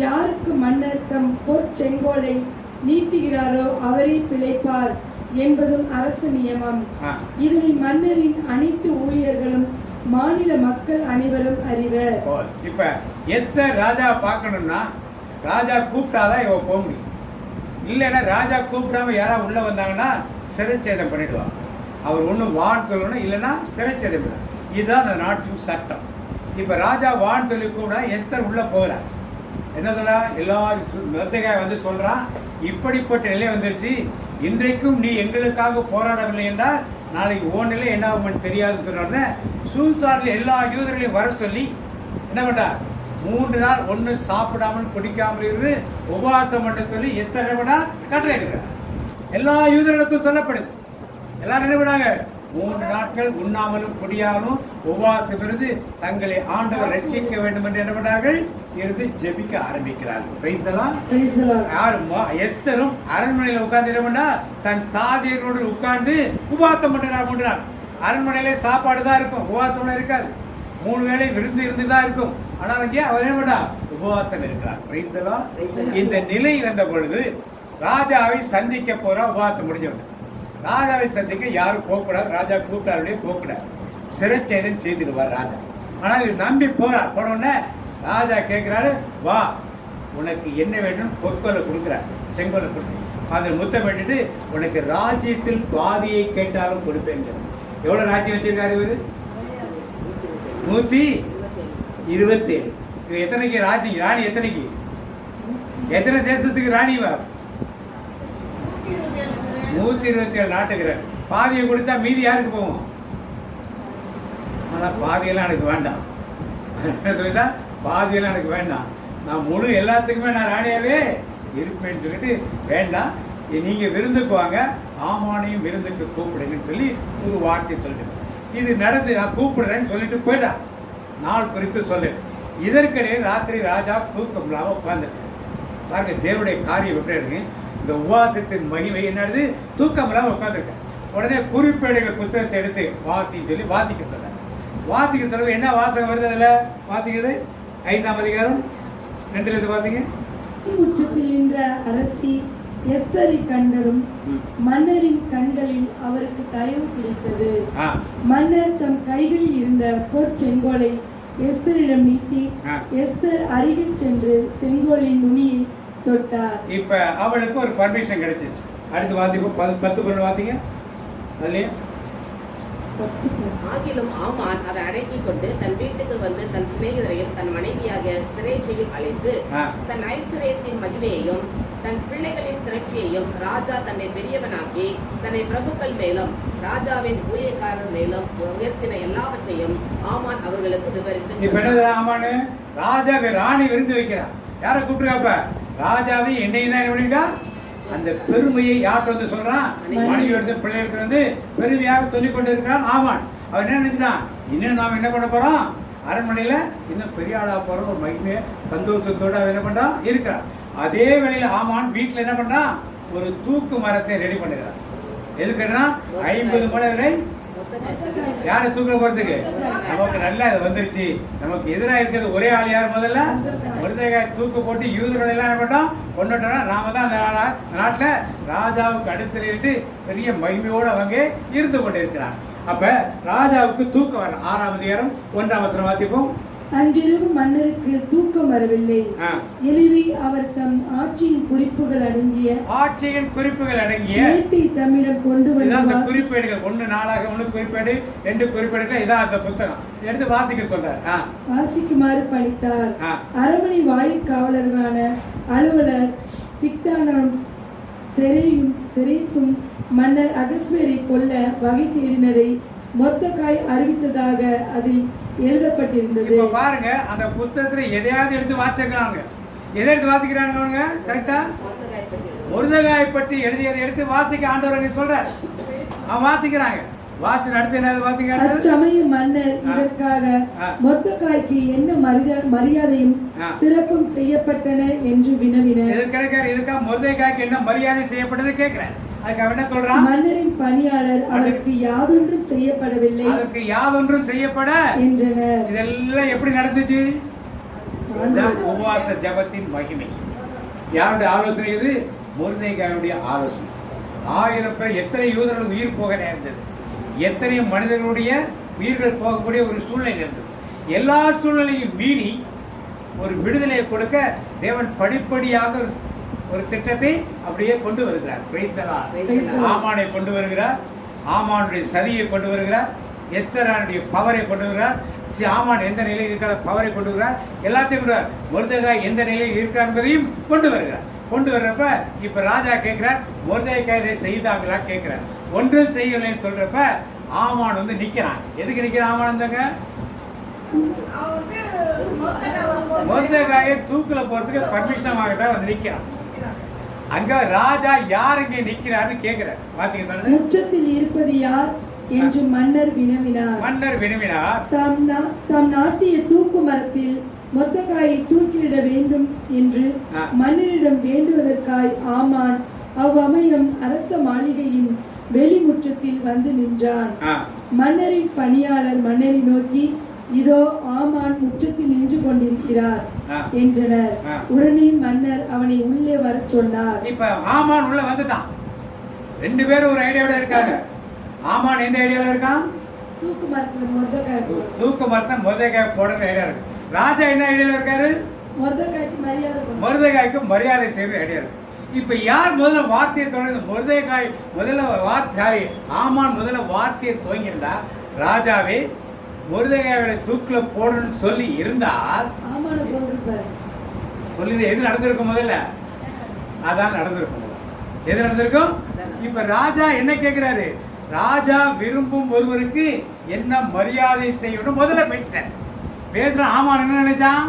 யாருக்கு மன்னர் தம் பொற்செங்கோலை நீட்டுகிறாரோ அவரே பிழைப்பார் என்பதும் அரசு நியமம். இதனை மன்னரின் அனைத்து ஊழியர்களும் மாநில மக்கள் அனைவரும் அறிவர். இப்ப எஸ்தர் ராஜா பார்க்கணும்னா ராஜா கூப்பிட்டாதான் இவ போக முடியும். இல்லைன்னா ராஜா கூப்பிடாம யாராவது உள்ள வந்தாங்கன்னா சிறைச்சேதம் பண்ணிடுவாங்க. அவர் ஒண்ணு வான் சொல்லணும், இல்லைன்னா சிறைச்சேதம் பண்ண. இதுதான் அந்த நாட்டின் சட்டம். இப்ப ராஜா வான் சொல்லி கூப்பிடா, எஸ்தர் உள்ள போகிறார். என்ன சொல்ற? எல்லாரும் மொர்தெகாய் வந்து சொல்றான், இப்படிப்பட்ட நிலை வந்துருச்சு, இன்றைக்கும் நீ எங்களுக்காக போராடவில்லை என்றால் நாளைக்கு ஓ நிலை என்ன ஆகும் தெரியாதுன்னு சொன்ன சூசாரில் எல்லா யூதர்களையும் வர சொல்லி என்ன பண்றார்? 3 நாள் ஒண்ணு சாப்பிடாமல் குடிக்காமல் இருந்து உபவாசம் பண்ண சொல்லி எத்தனை கட்டளை எடுக்கிறார். எல்லா யூதர்களுக்கும் சொல்லப்படுது. எல்லாரும் என்ன பண்ணாங்க? 3 நாட்கள் உண்ணாமலும் குடியாமலும் உபவாசம் இருந்து தங்களை ஆண்டவர் ரட்சிக்க வேண்டும் என்று என்ன பண்ணார்கள்? இருந்து ஜெபிக்க ஆரம்பிக்கிறார்கள். யாரும் எஸ்தரும் அரண்மனையில உட்கார்ந்து தன் தாதியரோடு உட்கார்ந்து உபவாசம் பண்றார். அரண்மனையில சாப்பாடு தான் இருக்கும், உபவாசம் இருக்காது. 3 வேளை விருந்து இருந்துதான் இருக்கும். ஆனால் அங்கே அவர் என்ன பண்ணா? உபவாசம் இருக்கிறார். இந்த நிலை வந்த பொழுது ராஜாவை சந்திக்க போறா. உபவாசம் முடிஞ்சவங்க ராஜாவை சந்திக்க யாரும் போகக்கூடாது. ராஜா கூப்பிட்டாருடைய போகக்கூடாது, சிறைச்சேதம் செய்திருவார் ராஜா. ஆனால் இது நம்பி போறார். போனோடனே ராஜா கேட்கிறாரு, வா உனக்கு என்ன வேண்டும்? பொற்கொலை கொடுக்கிறார், செங்கோலை கொடுத்து அதை முத்தம் பண்ணிட்டு, உனக்கு ராஜ்யத்தில் பாதியை கேட்டாலும் கொடுப்பேன். எவ்வளவு ராஜ்யம் வச்சிருக்காரு இவரு? 127. எத்தனைக்கு ராஜ்யம்? ராணி எத்தனைக்கு? எத்தனை தேசத்துக்கு ராணி? 127 நாட்டுக்கு பாதியை கொடுத்தா மீதி யாருக்கு போவோம்? ஆனா பாதியெல்லாம் எனக்கு வேண்டாம். என்ன சொல்லிட்டா? பாதியெல்லாம் எனக்கு வேண்டாம், நான் முழு எல்லாத்துக்குமே நான் ராணியாவே இருப்பேன்னு சொல்லிட்டு, வேண்டாம் நீங்க விருந்துக்கு வாங்க, ஆமானையும் விருந்துக்கு கூப்பிடுங்கன்னு சொல்லி ஒரு வார்த்தை சொல்லிட்டு, இது நடந்து நான் கூப்பிடுறேன்னு சொல்லிட்டு போயிட்டான். நாள் குறித்து சொல்லு. இதற்கிடையே ராத்திரி ராஜா தூக்கம் இல்லாம உட்கார்ந்துருக்க. பாருங்க தேவனுடைய காரியம் எப்படி இருக்கு. இந்த உபவாசத்தின் மகிமை என்னது? தூக்கம் இல்லாம உட்கார்ந்துருக்க. உடனே குறிப்பேடுகள் புத்தகத்தை எடுத்து வாசின்னு சொல்லி வாசிக்க சொல்ல. வாசிக்க சொல்ல என்ன வாசகம் வருது? அதுல வாசிக்கிறது 5ஆம் அதிகாரம் 2 பாத்தீங்க. முற்றத்தில் நின்ற அரசி எஸ்தரை கண்டதும் மன்னரின் கண்களில் அவருக்கு தயவு கிடைத்தது. மன்னர் தம் கைகளில் இருந்த பொற்செங்கோலை எஸ்தரிடம் நீட்டி, எஸ்தர் அருகில் சென்று செங்கோலின் நுனியை தொட்டார். இப்ப அவளுக்கு ஒரு பர்மிஷன் கிடைச்சிச்சு. அடுத்து வாத்திங்க 10 பொருள் வாத்திங்க. அதுலயே ஆகிலும் ஆமான் அதை அடக்கிக் கொண்டு தன் வீட்டுக்கு வந்து தன் சிநேகிதரையும் தன் மனைவியாக சிரேஷையும் அழைத்து தன் ஐஸ்வர்யத்தின் மகிமையையும் தன் பிள்ளைகளின் திரட்சியையும் ராஜா தன்னை பெரியவனாக்கி தன்னை பிரபுக்கள் மேலும் ராஜாவின் ஊழியக்காரர் மேலும் உயர்த்தின எல்லாவற்றையும் ஆமான் அவர்களுக்கு விவரித்து ஆமானு ராஜாவை ராணி விருந்து வைக்கிறார். யாரை கூப்பிட்டுருக்காப்ப? ராஜாவை என்னையும் தான் என்ன பண்ணிருக்கா? அந்த பெருமையை யார்கிட்ட வந்து சொல்றான்? மனைவி எடுத்து பிள்ளைகளுக்கு வந்து பெருமையாக சொல்லிக் கொண்டு இருக்கிறான் ஆமான். அவன் என்ன நினைச்சான்? இன்னும் நாம என்ன பண்ண போறோம்? அரண்மனையில இன்னும் பெரிய ஆளா போறோம். ஒரு மகிமையை சந்தோஷத்தோட அவன் என்ன பண்றான்? இருக்கிறான். அதே வேளையில ஆமான் வீட்டுல என்ன பண்றான்? ஒரு தூக்கு மரத்தை ரெடி பண்ணுகிறான். எதுக்குன்னா 50 முறை வரை யாரை தூக்கில போறதுக்கு நமக்கு நல்லா இது வந்துருச்சு. நமக்கு எதிராக இருக்கிறது ஒரே ஆள் யார்? முதல்ல மொர்தெகாய் தூக்கு போட்டு யூதர்கள் எல்லாம் என்ன பண்ணோம்? கொண்டுட்டோம்னா நாம தான் அந்த நாட்டுல ராஜாவுக்கு அடுத்து பெரிய மகிமையோடு அவங்க இருந்து கொண்டு இருக்கிறார். அப்ப ராஜாவுக்கு தூக்கம் வர 6ஆம் அதிகாரம் 1ஆம் வசனம் வாசிப்போம். அன்றிரவு மன்னருக்கு தூக்கம் வரவில்லை. எழுவி அவர் தம் ஆட்சியின் குறிப்புகள் அடங்கிய ஏட்டை தம்மிடம் கொண்டு வந்து குறிப்பேடுகள் 1 நாளாக 1 குறிப்பேடு 2 குறிப்பேடுகள் இதான் அந்த புத்தகம் எடுத்து வாசிக்க சொல்றார். வாசிக்குமாறு பணித்தார். அரண்மனை வாயில் காவலர்களான அலுவலர் பிக்தானும் செரேசும் மன்னர் அகஸ்வேரை கொல்ல வகை தேடினதை மொர்தெகாய் அறிவித்ததாக அதில் எழுதப்பட்டிருந்தது. பாருங்க, அந்த புத்தகத்துல எதையாவது எடுத்து வாசிக்கிறாங்க. எதை எடுத்து வாசிக்கிறாங்க? கரெக்டா மொர்தெகாய் பற்றி எழுதியதை எடுத்து வாசிக்க ஆண்டவர் சொல்ற வாசிக்கிறாங்க. அச்சமயம் மன்னர் இதற்காக மொர்தெகாய்க்கு என்ன மரியாதையும் சிறப்பும் செய்யப்பட்டன என்று வினவினார். இதுக்காக மொர்தெகாய்க்கு என்ன மரியாதை செய்யப்பட்டது கேட்கிறார். அதுக்கு என்ன சொல்றான்? மன்னரின் பணியாளர் அவருக்கு யாதொன்றும் செய்யப்படவில்லை, அதற்கு யாதொன்றும் செய்யப்பட என்றனர். இதெல்லாம் எப்படி நடந்துச்சு? உபவாச ஜபத்தின் மகிமை. யாருடைய ஆலோசனை? இது மொர்தெகாயுடைய ஆலோசனை. 1000 பேர், எத்தனை யூதர்கள் உயிர் போக நேர்ந்தது, எத்தனை மனிதர்களுடைய உயிர்கள் போகக்கூடிய ஒரு சூழ்நிலை இருந்தது. எல்லா சூழ்நிலையும் மீறி ஒரு விடுதலையை கொடுக்க தேவன் படிப்படியாக ஒரு திட்டத்தை அப்படியே கொண்டு வருகிறார். ஆமானை கொண்டு வருகிறார், ஆமானுடைய சதியை கொண்டு வருகிறார், எஸ்தரானுடைய பவரை கொண்டு வருகிறார், ஆமான் எந்த நிலையில் இருக்கிற பவரை கொண்டு வருகிறார், எல்லாத்தையும் கொண்டு வர மொர்தெகாய் எந்த நிலையில் இருக்கிறார் என்பதையும் கொண்டு வருகிறார். கொண்டு வர்றப்ப இப்ப ராஜா கேட்கிறார், மொர்தெகாயை செய்தாங்களா கேட்கிறார். ஒன்றும் செய்யலைன்னு சொல்றப்ப ஆமான் வந்து நிக்கிறான். எதுக்கு நிக்கிறான் ஆமான்? மொர்தெகாயை தூக்குல போறதுக்கு பர்மிஷன் வாங்கதான் வந்து நிக்கிறான். அங்க ராஜா யார் இங்கே நிக்கிறான்னு கேட்கிறார். பாத்தீங்கன்னா உச்சத்தில் இருப்பது யார் என்று மன்னர் வினவினார். தாம் நாட்டிய தூக்கு மரத்தில் மொர்தெகாயை தூக்கிலிட வேண்டும் என்று மன்னரிடம் வேண்டுவதற்காய் ஆமான் அவ்வமயம் அரச மாளிகையின் வெளிமுற்றத்தில் வந்து நின்றான். மன்னரின் பணியாளர் மன்னரை நோக்கி, இதோ ஆமான் முற்றத்தில் நின்று கொண்டிருக்கிறார் என்றனர். உடனே மன்னர் அவனை உள்ளே வர சொன்னார். இப்ப ஆமான் உள்ள வந்துட்டான். 2 பேரும் ஒரு ஐடியாவோட இருக்காங்க. ஆமான் எந்த ஐடியாவில் இருக்கான்? தூக்கு மரத்துல மொர்தெகாய் போடுற ஐடியா இருக்கு. ராஜா என்ன ஐடியாவில் இருக்காரு? மொர்தெகாய்க்கு மரியாதை செய்வது ஐடியா இருக்கு. இப்ப யார் முதல்ல வார்த்தையை தொடங்கி? மொர்தெகாய் முதல்ல வார்த்தை, ஆமான் முதல்ல வார்த்தையை துவங்கியிருந்தா ராஜாவே மொர்தெகாயை தூக்குல போடணும்னு சொல்லி இருந்தால் சொல்லி எது நடந்திருக்கும்? முதல்ல அதான் நடந்திருக்கும். எது நடந்திருக்கும்? இப்ப ராஜா என்ன கேட்கிறாரு? ராஜா விரும்பும் ஒருவருக்கு என்ன மரியாதை செய்யணும் முதல்ல பேசிட்டார். பேசுற ஆமான் என்ன நினைச்சான்?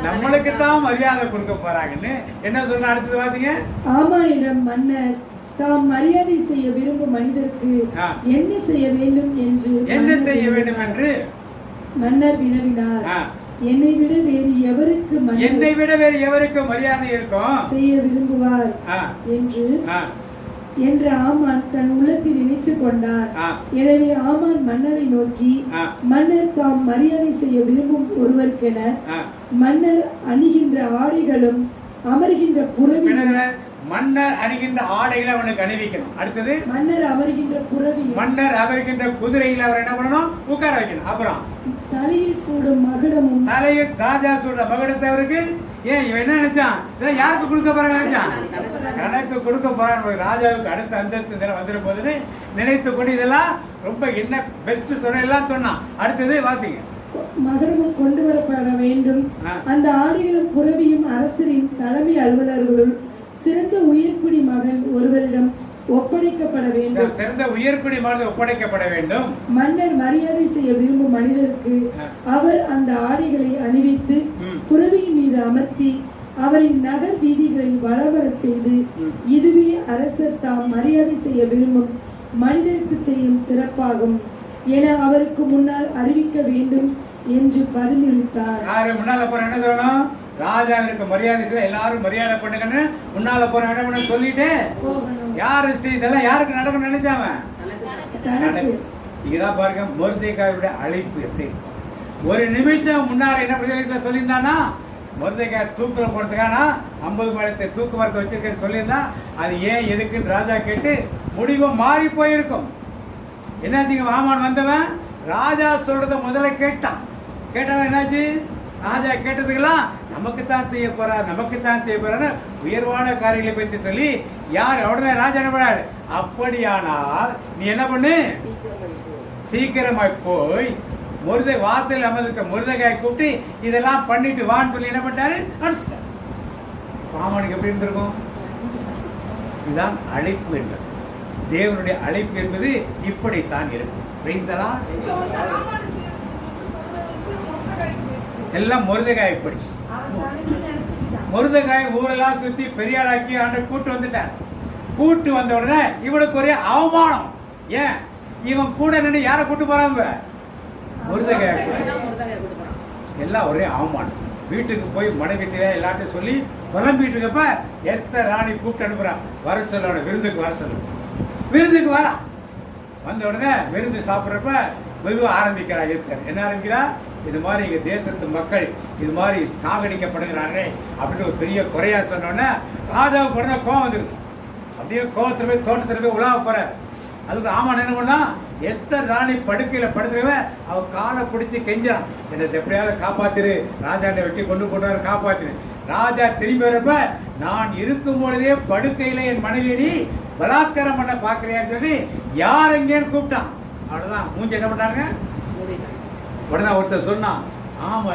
நம்மளுக்கு தான் மரியாதை கொடுக்க போறாங்கன்னு என்ன சொல்ற? அடுத்தது பாத்தீங்க, ஆமானிடம் மன்னர் தாம் மரியாதை செய்ய விரும்பும் மனிதருக்கு என்ன செய்ய வேண்டும் என்று மன்னர் வினவினார். என்னை விட வேறு எவருக்கு மரியாதை இருக்கும் செய்ய விரும்புவார் என்று ஆமான் தன் உள்ளத்தில் நினைத்துக் கொண்டார். எனவே ஆமான் மன்னரை நோக்கி, மன்னர் தாம் மரியாதை செய்ய விரும்பும் ஒருவருக்கென மன்னர் அணிகின்ற ஆடைகளும் அமர்கின்ற புறவி, மன்னர் அணிகின்ற ஆடைகளை அவனுக்கு அணிவிக்கணும். அடுத்தது மன்னர் அமர்கின்ற புறவி, மன்னர் அமர்கின்ற குதிரையில் அவர் என்ன பண்ணணும்? உட்கார வைக்கணும். அப்புறம் தலையில் சூடும் மகுடமும் தலையில் ராஜா சூடுற மகுடத்தை அவருக்கு ஏன் இவன் என்ன நினைச்சான்? இதெல்லாம் யாருக்கு கொடுக்க போறான்னு நினைச்சான்? தனக்கு கொடுக்க போறான். ராஜாவுக்கு அடுத்த அந்தஸ்து இதெல்லாம் வந்துடும் போதுன்னு நினைத்து கொண்டு இதெல்லாம் ரொம்ப என்ன பெஸ்ட் சொன்ன எல்லாம் சொன்னான். அடுத்தது வாசிங்க. மகுடமும் கொண்டு வரப்பட வேண்டும். அந்த ஆடைகளும் புரவியும் அரசரின் தலைமை அலுவலர்களுள் சிறந்த உயர்குடி மகன் ஒருவரிடம் ஒப்படைக்கப்பட வேண்டும். சிறந்த உயர்குடி மகன் ஒப்படைக்கப்பட வேண்டும். மன்னர் மரியாதை செய்ய விரும்பும் மனிதருக்கு அவர் அந்த ஆடைகளை அணிவித்து புரவியின் மீது அமர்த்தி அவரின் நகர் வீதிகளில் வளவரச் செய்து, இதுவே அரசர் தாம் மரியாதை செய்ய விரும்பும் மனிதருக்கு செய்யும் சிறப்பாகும் என அவருக்கு முன்னால் அறிவிக்க வேண்டும் என்று பதிலளித்தார். யாரு முன்னால போற என்ன சொல்லணும்? ராஜாவிற்கு மரியாதை செய்ய எல்லாரும் மரியாதை பண்ணுங்கன்னு முன்னால போற என்ன பண்ண சொல்லிட்டு யாரு இதெல்லாம் யாருக்கு நடக்கணும்னு நினைச்சாம இங்கதான் பாருங்க மொர்தெகாயுடைய அழைப்பு எப்படி. ஒரு நிமிஷம் முன்னால என்ன பிரச்சனை சொல்லியிருந்தானா, மொர்தெகாய் தூக்குல போறதுக்கானா 50 மரத்தை தூக்கு மரத்தை வச்சிருக்கேன்னு சொல்லியிருந்தா அது ஏன் எதுக்குன்னு ராஜா கேட்டு முடிவும் மாறி போயிருக்கும். என்னாச்சுங்க? ஆமான் வந்தவன் ராஜா சொல்றத முதல்ல கேட்டவன் என்னாச்சு? ராஜா கேட்டதுக்கெல்லாம் நமக்குத்தான் செய்ய போறான்னு உயர்வான காரியங்களை பற்றி சொல்லி யார் உடனே ராஜா என்ன பண்ணாரு? அப்படியானால் நீ என்ன பண்ணு, சீக்கிரமாய் போய் வாசல் அமர்ந்திருக்க மொர்தெகாய் கூப்பிட்டு இதெல்லாம் பண்ணிட்டு வான்னு சொல்லி என்ன பண்ணிட்டாரு? அனுப்பிச்சிட்டாரு. ராமனுக்கு எப்படி இருந்திருக்கும்? இதுதான் அழைப்பு என்பது. தேவனுடைய அழைப்பு என்பது இப்படித்தான் இருக்கும். எல்லாம் மொர்தெகாயை படிச்சு மொர்தெகாய் ஊரெல்லாம் சுத்தி பெரியாளாக்கி ஆண்ட கூட்டு வந்துட்டார். கூட்டு வந்த உடனே இவனுக்கு ஒரே அவமானம். ஏன்? இவன் கூட நின்று யாரை கூட்டு போறாங்க? மொர்தெகாய். எல்லாம் ஒரே அவமானம். வீட்டுக்கு போய் மனைவிட்டு எல்லாத்தையும் சொல்லி புலம்பிட்டு இருக்கப்ப எஸ்தர் ராணி கூப்பிட்டு அனுப்புறா, வர சொல்ல விருந்துக்கு வர சொல்ல. விருந்துக்கு வரா. வந்த உடனே விருந்து சாப்பிட்றப்ப மெதுவாக ஆரம்பிக்கிறா எஸ்தர். என்ன ஆரம்பிக்கிறா? இது மாதிரி எங்கள் தேசத்து மக்கள் இது மாதிரி சாகடிக்கப்படுகிறார்கள் அப்படின்னு ஒரு பெரிய குறையா சொன்னோன்னே ராஜாவுக்கு உடனே கோவம் வந்துருக்கு. அப்படியே கோவத்தில் போய் தோட்டத்தில் போய் உலாவ போறாரு. அதுக்கு ஆமாம் என்ன பண்ணா, எஸ்தர் ராணி படுக்கையில் படுத்துறவன் அவன் காலை பிடிச்சி கெஞ்சான், என்னை எப்படியாவது காப்பாத்திரு, ராஜாண்ட வெட்டி கொண்டு போட்டாரு, காப்பாத்திரு. ராஜா திரும்பி வரப்ப நான் இருக்கும் பொழுதே படுக்கையில என் மனைவியை பலாத்காரம் பண்ண பாக்குறியான்னு சொல்லி யார் எங்கேன்னு கூப்பிட்டான். அவ்வளவுதான். மூஞ்சி என்ன பண்ணாங்க? உடனே ஒருத்தர் சொன்னான், ஆமா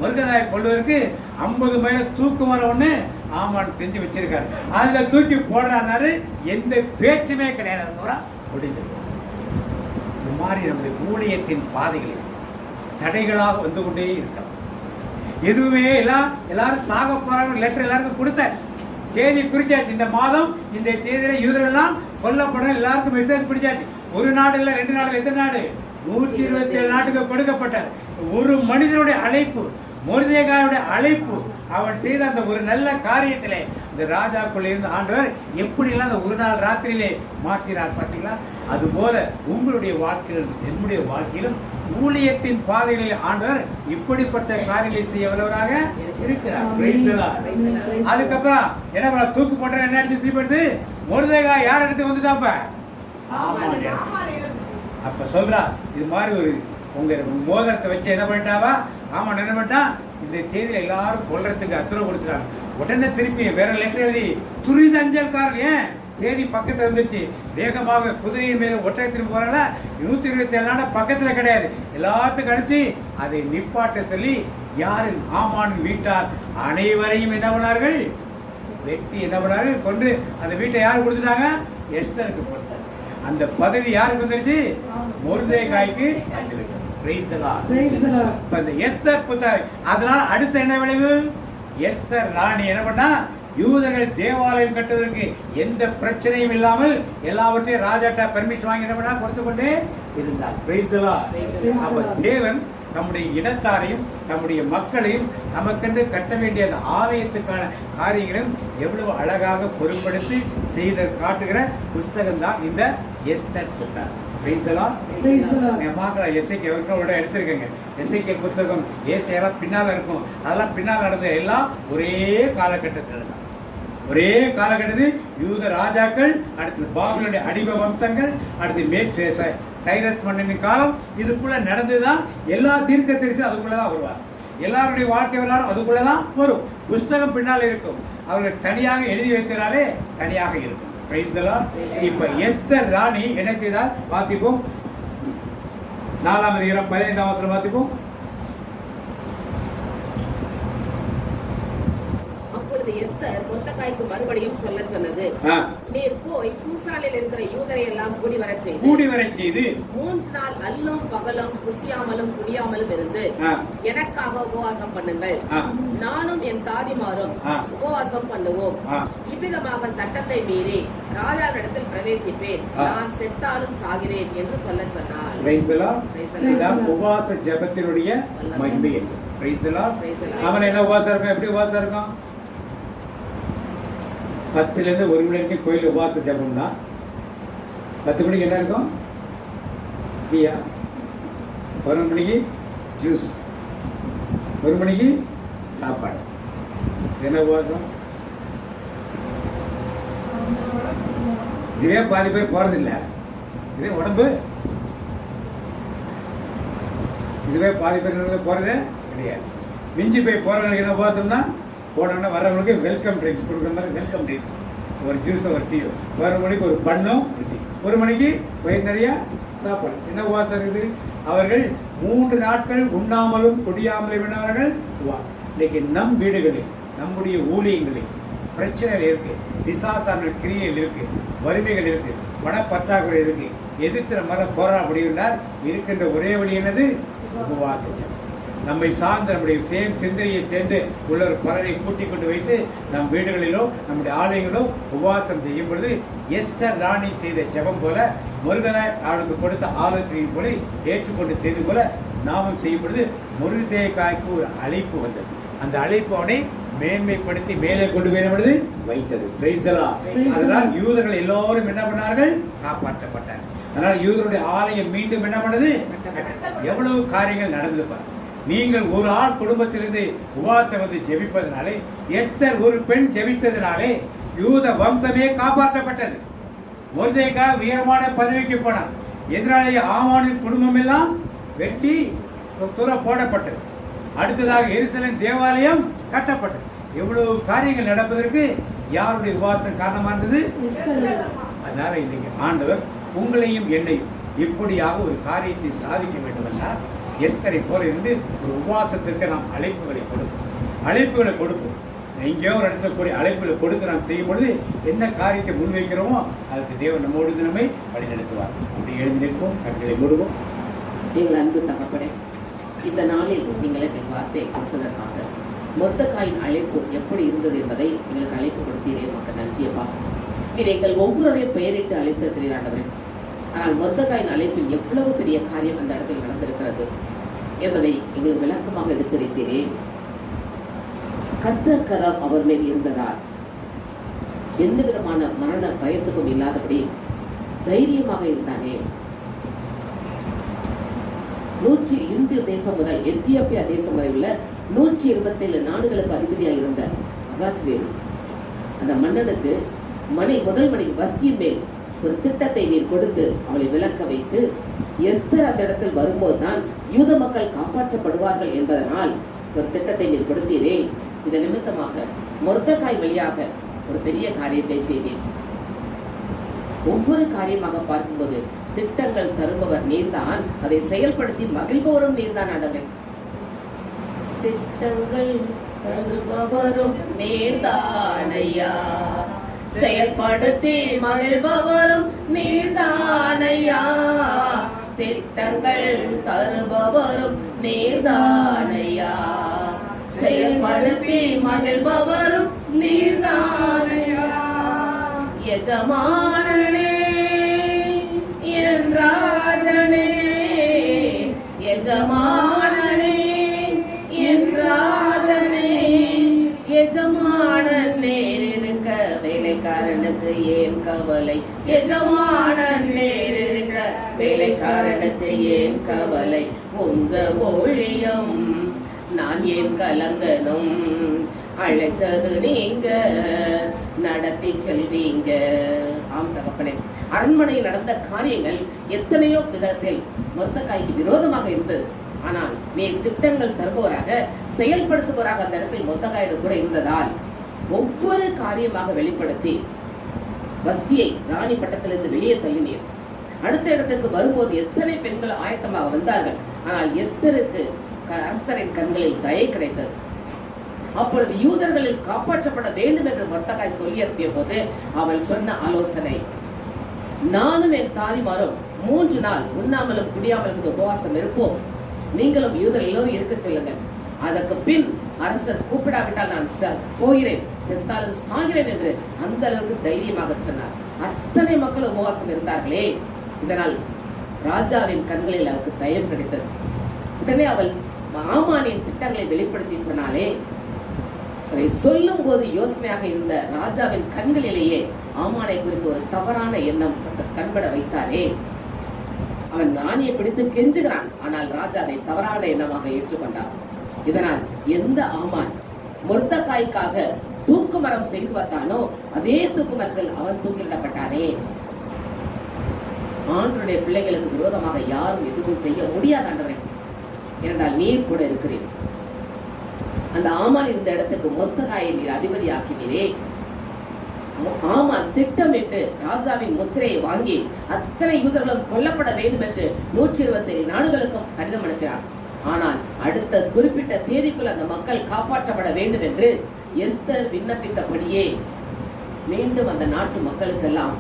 மருதநாயை கொள்வதற்கு 50 மைல தூக்கு மரம் ஒண்ணு ஆமான்னு செஞ்சு வச்சிருக்காரு, அதுல தூக்கி போடுறாரு. எந்த பேச்சுமே கிடையாது. முடிஞ்சது. இந்த மாதிரி நம்முடைய ஊழியத்தின் பாதைகளில் தடைகளாக வந்து கொண்டே இருக்கலாம். எதுவுமே எல்லாரும் சாக போறாங்க. லெட்டர் எல்லாருக்கும் கொடுத்தாச்சு, தேதி குறிச்சாச்சு. இந்த மாதம் இந்த தேதியில யூதரெல்லாம் கொல்லப்பட எல்லாருக்கும் மெசேஜ் பிடிச்சாச்சு. ஒரு நாடு இல்ல, 2 நாடு, எத்தனை நாடு? 127 நாட்டுக்கு கொடுக்கப்பட்டார். ஒரு மனிதனுடைய அழைப்பு, மொர்தெகாயுடைய அழைப்பு, அவன் செய்த அந்த ஒரு நல்ல காரியத்திலே இந்த ராஜாக்குள்ள இருந்து ஆண்டவர் எப்படிலாம் அந்த ஒரு நாள் ராத்திரியிலே மாற்றினார் பார்த்தீங்களா? அதுபோல உங்களுடைய வாழ்க்கையிலும் என்னுடைய வாழ்க்கையிலும் ஊழியத்தின் பாதைகளில் ஆண்டவர் இப்படிப்பட்ட காரியங்களை செய்ய வல்லவராக இருக்கிறார். அதுக்கப்புறம் என்ன தூக்கு போட்ட என்ன எடுத்து திருப்பி மொர்தெகாய் யார் எடுத்து வந்துட்டாப்ப? அப்ப சொல்றா, இது மாதிரி ஒரு உங்க மோதிரத்தை வச்சு என்ன பண்ணிட்டாவா? ஆமா, என்ன பண்ணிட்டான்? இந்த தேதியில எல்லாரும் கொல்றதுக்கு அத்துணை கொடுத்துட்டாங்க. உடனே திருப்பி வேற லெட்டர் எழுதி துரித அஞ்சல்காரர். ஏன்? தேதி பக்கத்துல இருந்துச்சு. வேகமாக குதிரையின் மேல ஒட்டகத்திற்கு போறால 127 நாடு பக்கத்துல கிடையாது. எல்லாத்துக்கும் அனுப்பிச்சு அதை நிப்பாட்ட சொல்லி யாரு? ஆமான் வீட்டார் அனைவரையும் என்ன பண்ணார்கள்? வெட்டி என்ன பண்ணார்கள்? கொண்டு அந்த வீட்டை யாரு கொடுத்துட்டாங்க? எஸ்தருக்கு கொடுத்தாங்க. அந்த பதவி யாருக்கு வந்துருச்சு? மொர்தெகாய்க்கு. எஸ்தர் புத்தகம். அதனால அடுத்த என்ன விளைவு? எஸ்தர் ராணி என்ன பண்ணா? யூதர்கள் தேவாலயம் கட்டுவதற்கு எந்த பிரச்சனையும் இல்லாமல் எல்லாவற்றையும் ராஜாட்ட பெர்மிஷன் வாங்கி என்ன பண்ணா? கொடுத்து கொண்டே இருந்தார். அப்ப தேவன் நம்முடைய இனத்தாரையும் நம்முடைய மக்களையும் நமக்கென்று கட்ட வேண்டிய அந்த ஆலயத்துக்கான காரியங்களும் எவ்வளவு அழகாக பொருட்படுத்தி செய்த காட்டுகிற புத்தகம் தான் இந்த எஸ்தர் புத்தகம். எடுத்திருக்கேங்க. எஸ்ஐகே புத்தகம் ஏசையெல்லாம் பின்னால இருக்கும். அதெல்லாம் பின்னால் நடந்த எல்லாம் ஒரே காலகட்டத்தில் தான். ஒரே காலகட்டத்தில் யூத ராஜாக்கள், அடுத்தது பாபிலோனுடைய அடிமை வம்சங்கள், அடுத்து சைரஸ் மன்னனின் காலம் இதுக்குள்ள நடந்துதான். எல்லா தீர்க்க தரிசி அதுக்குள்ளதான் வருவார். எல்லாருடைய வாழ்க்கை வரலாறு அதுக்குள்ளதான் வரும். புஸ்தகம் பின்னால் இருக்கும். அவர்கள் தனியாக எழுதி வைத்தாலே தனியாக இருக்கும். இப்ப எஸ்தர் ராணி என்ன செய்தால் வாசிப்போம். 4ஆம் அதிகாரம் 15ஆம் வசனம் வாசிப்போம். அப்பொழுது எஸ்தர் மொர்தெகாய்க்கு மறுபடியும் சொல்ல சொன்னது, நீர் போய் சூசானில் இருக்கிற யூதரை எல்லாம் கூடி வரச் செய்து 3 நாள் அல்லும் பகலும் புசியாமலும் குடியாமலும் இருந்து எனக்காக உபவாசம் பண்ணுங்கள். நானும் என் தாதிமாரும் உபவாசம் பண்ணுவோம். இவ்விதமாக சட்டத்தை மீறி ராஜாவிடத்தில் பிரவேசிப்பேன். நான் செத்தாலும் சாகிறேன் என்று சொல்ல சொன்னார். உபவாச ஜெபத்தினுடைய மகிமை. அவன் என்ன உபவாசம் இருக்கும்? எப்படி உபவாசம் இருக்கும்? 10 லிருந்து 1 மணி வரைக்கும் கோயில் உபவாச ஜெபம்னா 10 மணிக்கு என்ன இருக்கும்? டீயா. 11 மணிக்கு ஜூஸ், 1 மணிக்கு சாப்பாடு. என்ன உபவாசம்? இதுவே பாதி பேர் போறதில்லை. இதே உடம்பு இதுவே பாதி பேர் போறதே கிடையாது. மிஞ்சி போய் போறவங்களுக்கு என்ன உபவாசம்னா, போனோன்னா வர்றவங்களுக்கு வெல்கம் ட்ரிங்க்ஸ் கொடுக்குற மாதிரி வெல்கம் ட்ரிங்க்ஸ், ஒரு ஜூஸோ ஒரு டீயோ. 1 மணிக்கு ஒரு பண்ணும், 1 மணிக்கு வயிறு நிறைய சாப்பாடு. என்ன உபவாசம் இருக்குது? அவர்கள் 3 நாட்கள் உண்ணாமலும் குடியாமலும் வினார்கள். இன்னைக்கு நம் வீடுகளில் நம்முடைய ஊழியங்களில் பிரச்சனைகள் இருக்கு, பிசாசான கிரியைகள் இருக்கு, வறுமைகள் இருக்கு, பணப்பற்றாக்குறை இருக்கு. எதிர்த்து நம்ம போராட முடியும்னால் இருக்கின்ற ஒரே வழி என்னது? உபவாசம். நம்மை சார்ந்த நம்முடைய சிந்தனையை சேர்ந்து உள்ள ஒரு பலரை கூட்டிக் கொண்டு வைத்து நம் வீடுகளிலோ நம்முடைய ஆலயங்களோ உபவாசம் செய்யும் பொழுது எஸ்தர் ராணி செய்த ஜெபம் போல, முருகனை அவளுக்கு கொடுத்த ஆலோசனையின் போல ஏற்றுக்கொண்டு செய்து போல நாமும் செய்யும் பொழுது மொர்தெகாய்க்கு ஒரு அழைப்பு வந்தது. அந்த அழைப்பு அவனை மேன்மைப்படுத்தி மேலே கொண்டு போய் வைத்தது. அதனால் யூதர்கள் எல்லோரும் என்ன பண்ணார்கள்? காப்பாற்றப்பட்டார். அதனால் யூதருடைய ஆலயம் மீண்டும் என்ன பண்ணது? எவ்வளவு காரியங்கள் நடந்திருப்பார். நீங்கள் ஒரு ஆள் குடும்பத்திலிருந்து உபவாசம் வந்து ஜெபிப்பதனாலே, எஸ்தர் ஒரு பெண் ஜெபித்ததினாலே யூத வம்சமே காப்பாற்றப்பட்டது. மொர்தெகாய் உயரமான பதவிக்கு போனார். எதிராளிய ஆமானின் குடும்பம் எல்லாம் வெட்டி துற போடப்பட்டது. அடுத்ததாக எருசலேம் தேவாலயம் கட்டப்பட்டது. எவ்வளவு காரியங்கள் நடப்பதற்கு யாருடைய உபவாசம் காரணமா இருந்தது? அதனால இன்னைக்கு ஆண்டவர் உங்களையும் என்னையும் இப்படியாக ஒரு காரியத்தை சாதிக்க வேண்டுமென்றால் எஸ்தரை போல இருந்து ஒரு உபவாசத்திற்கு நாம் அழைப்புகளை கொடுப்போம். எங்கேயோ ஒரு இடத்துல கூடிய அழைப்புகளை கொடுத்து நாம் செய்யும் பொழுது என்ன காரியத்தை முன்வைக்கிறோமோ அதுக்கு தேவன் நம்மோடு தினமே வழிநடத்துவார். அப்படி எழுதி நிற்போம், கட்டளை மூடுவோம். எங்கள் அன்பு தகப்பனே, இந்த நாளில் நீங்கள் எங்கள் வார்த்தையை கொடுத்ததற்காக மொர்தெகாயின் அழைப்பு எப்படி இருந்தது என்பதை எங்களுக்கு அழைப்பு கொடுத்தீரே, மக்கள் நன்றியப்பா. நீர் எங்கள் ஒவ்வொருவரையும் பெயரிட்டு அழைத்திருக்கிறீர் ஆண்டவரே. ஆனால் மொர்தெகாயின் அழைப்பில் எவ்வளவு பெரிய காரியம் அந்த இடத்தில் நடந்திருக்கிறது என்பதை எங்களுக்கு விளக்கமாக எடுத்துரைத்தீரே. கர்த்தர் கரம் அவர் மேல் இருந்ததால் எந்த விதமான மரண பயத்துக்கும் இல்லாதபடி தைரியமாக இருந்தானே. இந்திய தேசம் முதல் எத்தியோப்பியா தேசம் வரை உள்ள 127 நாடுகளுக்கு அதிபதியாக இருந்த அகாஸ்வேரு அந்த மன்னனுக்கு முதல் மணிக்கு வஸ்தியின் மேல் ஒரு திட்டத்தை நீர் கொடுத்து அவளை விளக்க வைத்து, எஸ்தர் அந்த இடத்தில் வரும்போதுதான் யூத மக்கள் காப்பாற்றப்படுவார்கள் என்பதனால் ஒரு திட்டத்தை நீர் கொடுத்தீரே. இதன் நிமித்தமாக மொர்தெகாய் வழியாக ஒரு பெரிய காரியத்தை செய்தீர். ஒவ்வொரு காரியமாக பார்க்கும்போது திட்டங்கள் தருபவர் நீர்தான், அதை செயல்படுத்தி மகிழ்பவரும் நீர்தான் ஆண்டவரே. திட்டங்கள் தருபவரும் நீர்தானையா, செயல்படுத்தி மகிழ்பவரும் நீர்தானையா. திட்டங்கள் தருபவரும் நீர்தானையா, செயல்படுத்தி மகிழ்பவரும் நீர்தானையா. எஜமானனே என் ராஜனே, எஜமானனே என் ராஜனே. எஜமானன் நேர் இருக்க வேலைக்காரனுக்கு ஏன் கவலை? எஜமானன் நேர் இருக்க வேலைக்காரனுக்கு ஏன் கவலை? உங்க ஊழியம் நான் ஏன் கலங்கணும்? அழைச்சது நீங்க, நடத்தி செல்வீங்க. ஆம் தகப்பனே, அரண்மனையில் நடந்த காரியங்கள் எத்தனையோ விதத்தில் மொர்தெகாய்க்கு விரோதமாக இருந்தது. ஆனால் நீர் திட்டங்கள் தருபவராக செயல்படுத்துபவராக அந்த இடத்தில் மொர்தெகாயோடு கூட இருந்ததால் ஒவ்வொரு காரியமாக வெளிப்படுத்தி வஸ்தியை ராணி பட்டத்திலிருந்து வெளியே தள்ளினீர். அடுத்த இடத்துக்கு வரும்போது எத்தனை பெண்கள் ஆயத்தமாக வந்தார்கள். ஆனால் எஸ்தருக்கு அரசரின் கண்களில் தயை கிடைத்தது. அப்பொழுது யூதர்களில் காப்பாற்றப்பட வேண்டும் என்று மொர்தெகாய் சொல்லி அனுப்பிய போது அவள் சொன்ன ஆலோசனை, நானும் என் தாதிமாரும் 3 நாள் உண்ணாமலும் குடியாமலும் உபவாசம் இருப்போம், நீங்களும் யூதர் எல்லோரும் இருக்க சொல்லுங்கள். அதற்கு பின் அரசர் கூப்பிடாவிட்டால் நான் போகிறேன், செத்தாலும் சாகிறேன் என்று அந்த அளவுக்கு தைரியமாக சொன்னார். அத்தனை மக்கள் உபவாசம் இருந்தார்களே, இதனால் ராஜாவின் கண்களில் அவருக்கு தயம் கிடைத்தது. உடனே அவள் ஆமானின் திட்டங்களை வெளிப்படுத்தி சொன்னாலே, அதை சொல்லும் போது யோசனையாக இருந்த ராஜாவின் கண்களிலேயே ஆமானை குறித்து ஒரு தவறான எண்ணம் கண்பட வைத்தாரே. அவன் ராணியை பிடித்து கெஞ்சுகிறான், ஆனால் ராஜா அதை தவறான எண்ணமாக ஏற்றுக்கொண்டார். இதனால் எந்த ஆமான் மொர்தெகாய்க்காக தூக்கு மரம் செய்து வந்தானோ அதே தூக்கு மரத்தில் அவன் தூக்கிலிடப்பட்டானே. ஆண்டவருடைய பிள்ளைகளுக்கு விரோதமாக யாரும் எதுவும் செய்ய முடியாத ஆண்டவரே, ஏனென்றால் நீர் கூட இருக்கிறீர். அந்த ஆமான் இருந்த இடத்துக்கு மொர்தெகாயை நீர் அதிபதி ஆக்கினீரே. ஆமான் திட்டமிட்டு ராஜாவின் முத்திரையை வாங்கி அத்தனை யூதர்களும் கொல்லப்பட வேண்டும் என்று 127 நாடுகளுக்கும் கடிதம் அனுப்பினார். ஆனால் அடுத்த குறிப்பிட்ட தேதிக்குள் அந்த மக்கள் காப்பாற்றப்பட வேண்டும் என்று எஸ்தர் விண்ணப்பித்தபடியே மீண்டும் அந்த நாட்டு மக்களுக்கெல்லாம்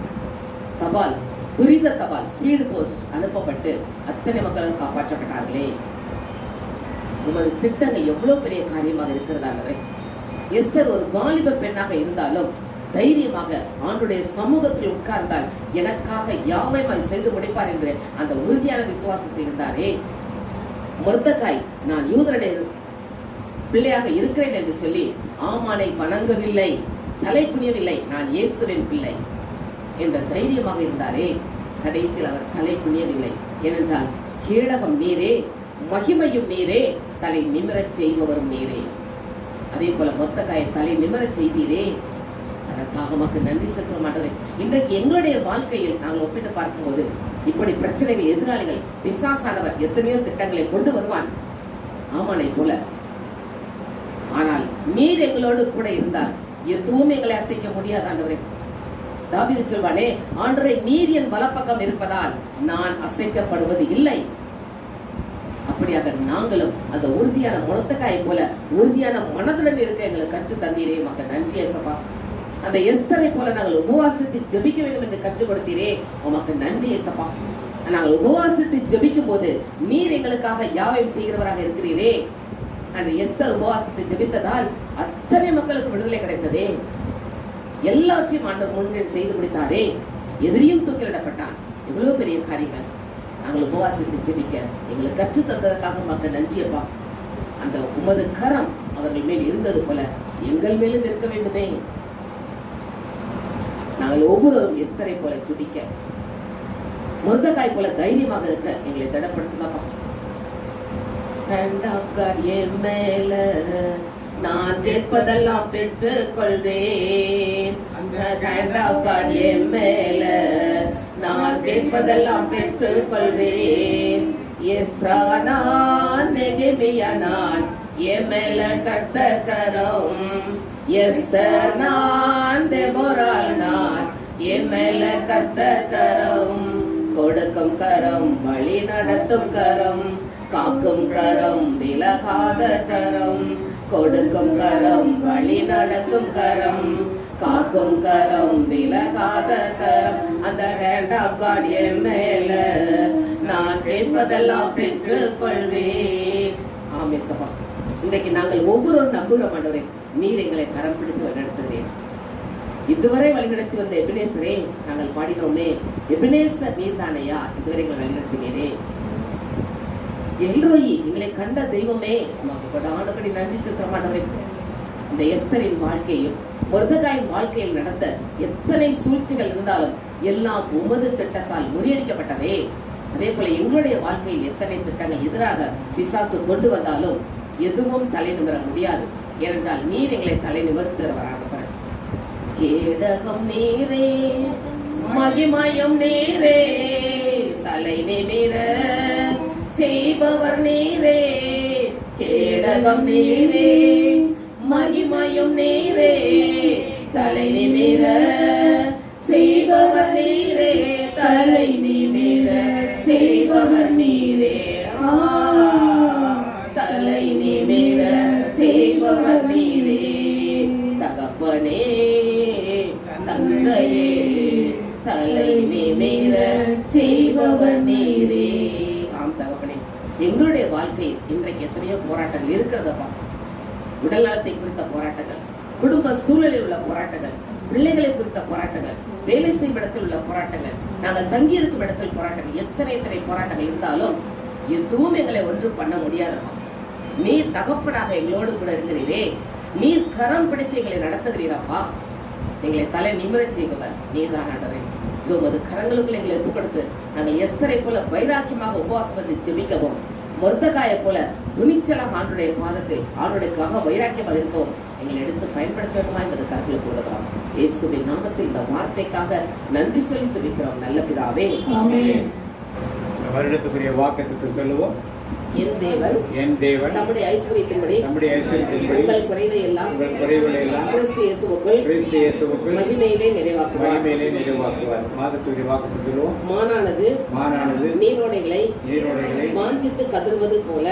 தபால், துரித தபால், ஸ்பீடு போஸ்ட் அனுப்பப்பட்டு அத்தனை மக்களும் காப்பாற்றப்பட்டார்களே. உமது திட்டங்கள் எவ்வளவு பெரிய காரியமாக இருக்கிறதாகவே. எஸ்தர் ஒரு வாலிப பெண்ணாக இருந்தாலும் தைரியமாக ஆண்டுடைய சமூகத்தில் உட்கார்ந்தால் எனக்காக யாவையும் செய்து முடிப்பார் என்று அந்த உறுதியான விசுவாசத்தில் இருந்தாரே. மொர்தெகாய் நான் யூதருடைய பிள்ளையாக இருக்கிறேன் என்று சொல்லி ஆமானை வணங்கவில்லை, தலை குனியவில்லை, நான் இயேசுவின் பிள்ளை என்ற தைரியமாக இருந்தாரே. கடைசியில் அவர் தலை குனியவில்லை. ஏனென்றால் கேடகம் நீரே, மகிமையும் நீரே, தலை நிமிரச் செய்பவரும் நீரே. அதே போல மொர்தெகாயை தலை நிமிரச் செய்தீரே, அதற்காக மக்கள் நன்றி செலுத்த மாட்டேன். இன்றைக்கு எங்களுடைய வாழ்க்கையில் நாங்கள் ஒப்பிட்டு பார்க்கும்போது இப்படி பிரச்சனைகள், எதிராளிகள், பிசாசானவர் எத்தனையோ திட்டங்களை கொண்டு வருவான் ஆமானை போல. ஆனால் நீர் எங்களோடு கூட இருந்தால் எதுவும் எங்களை அசைக்க முடியாது ஆண்டவரே. தாவீது சொல்வானே, ஆண்டவரே நீர் என் வலப்பக்கம் இருப்பதால் நான் அசைக்கப்படுவது இல்லை. அப்படியாக நாங்களும் அந்த உறுதியான மொர்தெகாயை போல உறுதியான மனதுடன் இருக்க எங்களுக்கு கற்று தந்தீரே. மக்கள் நன்றி ஏசப்பா. அந்த எஸ்தரை போல நாங்கள் உபவாசித்து ஜெபிக்க வேண்டும் என்று கற்றுக் கொடுத்தீரே, உமக்கு நன்றி ஏசப்பா. நாங்கள் உபவாசித்து ஜெபிக்கும் போது நீர் எங்களுக்காக யாவையும் செய்கிறவராக இருக்கிறீரே. அந்த எஸ்தர் உபவாசித்து ஜெபித்ததால் அத்தனை மக்களுக்கு விடுதலை கிடைத்ததே. எல்லாவற்றையும் ஆண்டவர் முன்னே செய்து முடித்தாரே. எதிரியும் தூக்கிலிடப்பட்டான். எவ்வளவு பெரிய காரியங்கள். நாங்கள் உபவாசித்து ஜெபிக்க எங்களுக்கு கற்று தந்ததற்காக மக்கள் நன்றியப்பா. அந்த உமது கரம் அவர்கள் மேல் இருந்தது போல எங்கள் மேலும் இருக்க வேண்டுமே. நாங்கள் ஒவ்வொருவரும் எஸ்தரை போல ஜெபிக்க, மொர்தெகாய் போல தைரியமாக இருக்க எங்களை தடப்படுத்துங்கப்பா. என் மேல நான் கேட்பதெல்லாம் பெற்றுக் கொள்வேன். என் மேல நான் கேட்பதெல்லாம் பெற்றுக் கொள்வேன். எஸ்ரா நான், நெகேமியா நான், என் மேல கர்த்தர் கரம். எஸ்தர் நான், தெபோராள் நான், என் மேல கர்த்தர் கரம். கொடுக்கும் கரம், வழி நடத்தும் கரம், காக்கும் கரம், விலகாத கரம். கொடுக்கும் கரம், வழி நடத்தும் கரம், காக்கும் கரம், விலகாத கரம். அந்த ஹேண்ட் ஆஃப் காட் என் மேல நான் கேட்பதெல்லாம் பெற்றுக் கொள்வேன். ஆமே சபா. இன்றைக்கு நாங்கள் ஒவ்வொருவரும் நம்புகிறோம் ஆண்டவரே, நீர் எங்களை கரம் பிடித்து வழிநடத்துகிறேன். இதுவரை வழிநடத்தி வந்த எபினேசரே, நாங்கள் பாடினோமே, எபினேசர் நீர் தானையா இதுவரை எங்களை வழிநடத்தினீரே. எல்ரோயி, எங்களை கண்ட தெய்வமே, நமக்கு கொடானபடி நன்றி செலுத்த ஆண்டவரே. இந்த எஸ்தரின் வாழ்க்கையும் மொர்தெகாயின் வாழ்க்கையில் நடந்த எத்தனை சூழ்ச்சிகள் இருந்தாலும் எல்லாம் உமது திட்டத்தால் முறியடிக்கப்பட்டதே. அதே போல எங்களுடைய வாழ்க்கையில் எத்தனை திட்டங்கள் எதிராக பிசாசு கொண்டு வந்தாலும் எதுவும் தலை நிமிர முடியாது. ஏனென்றால் நீர் எங்களை தலை நிமிர்த்துகிறவராக. கேடகம் நீரே, மகிமையும் நீரே தலை நிமிர செய்பவர் நீரே கேடகம் நீரே மகிமையும் நீரே தலை நிமிர செய்பவர் நீரே தலை நிமிர செய்பவர் நீரே தலை நிமிர செய்பவர் நீரே தகப்பனே தந்தையே தலை நிமிர செய்பவர் நீரே. ஆம் தகப்பனே, எங்களுடைய வாழ்க்கையில் இன்றைக்கு எத்தனையோ போராட்டங்கள் இருக்கிறதப்பா. உடல் நலத்தை குறித்த போராட்டங்கள், குடும்ப சூழலில் உள்ள போராட்டங்கள், பிள்ளைகளை குறித்த போராட்டங்கள், வேலை செய்யும் இடத்தில் உள்ள போராட்டங்கள், நாங்கள் தங்கி இருக்கும் இடத்தில் போராட்டங்கள், எத்தனை போராட்டங்கள் இருந்தாலும் எதுவும் எங்களை ஒன்றும் பண்ண முடியாதப்பா. நீர் தகப்பனாக எங்களோடு கூட இருக்கிறீரே, நீர் கரம் பிடித்து எங்களை நடத்துகிறீரப்பா. எங்களை தலை நிமிர செய்பவர் நீர் தான் ஆண்டவரே. இது கரங்களுக்குள்ள எங்களை எடுத்து கொடுத்து நாங்கள் எஸ்தரை போல வைராக்கியமாக உபவாசம் வந்து ஜெபிக்கவும், மொர்தகாயை போல துணிச்சலாக ஆண்டுடைய பாதத்தில் ஆண்டுடைக்காக வைராக்கியமாக இருக்கவும் எங்களை எடுத்து பயன்படுத்த வேண்டுமா என்பது கருத்தில் கூறுகிறோம். இயேசுவின் நாமத்தில் இந்த வார்த்தைக்காக நன்றி சொல்லி ஜெபிக்கிறோம் நல்ல பிதாவே. வருடத்துக்குரிய வாக்குத்தத்தத்தை சொல்லுவோம். என் தேவன் நம்முடைய ஐஸ்வரியத்தின்படி உங்கள் குறைவை எல்லாம் கிறிஸ்து இயேசுவுக்குள் மகிமையிலே நிறைவாக்குவார். மாதத்துக்குரிய வாக்குத்தத்தை சொல்லுவோம். மானானது நீரோடைகளை வாஞ்சித்து கதறுவது போல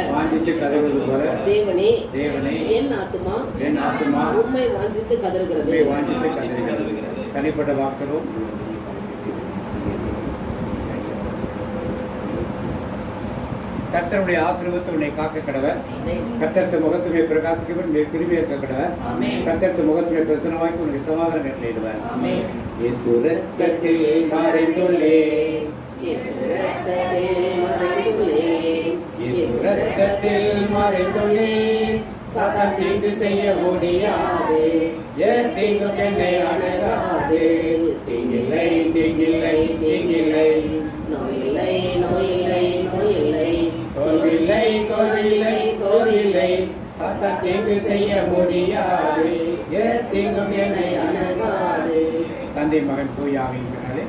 தேவனே என் ஆத்துமா உம்மை வாஞ்சித்து கதறுகிறது. தனிப்பட்ட வாக்குகளும் கர்த்தருடைய ஆசீர்வாதத்தை உன்னை காக்க கடவர். கர்த்தருடைய முகத்துமே பிரகாசிக்க கிருமியாக கடவர். கர்த்தருடைய முகத்துமே பிரச்சனமாக்கி உனக்கு சமாதானம் கட்டளையிடுவார். இயேசு ரத்தத்தில் மறைந்துள்ளே, இயேசு ரத்தத்தில் மறைந்துள்ளே, சாத்தான் தீங்கு செய்ய முடியாது, ஏன் தீங்கும் என்னை அணுகாது. தீங்கில்லை தீங்கில்லை தீங்கில்லை, நோயில்லை நோயில்லை நோயில்லை, தோல்வில்லை தோல்வில்லை தோல்வில்லை, சாத்தான் தீங்கு செய்ய முடியாது, ஏன் தீங்கும் என்னை அணுகாது. தந்தை மகன் தூய ஆவியினாலே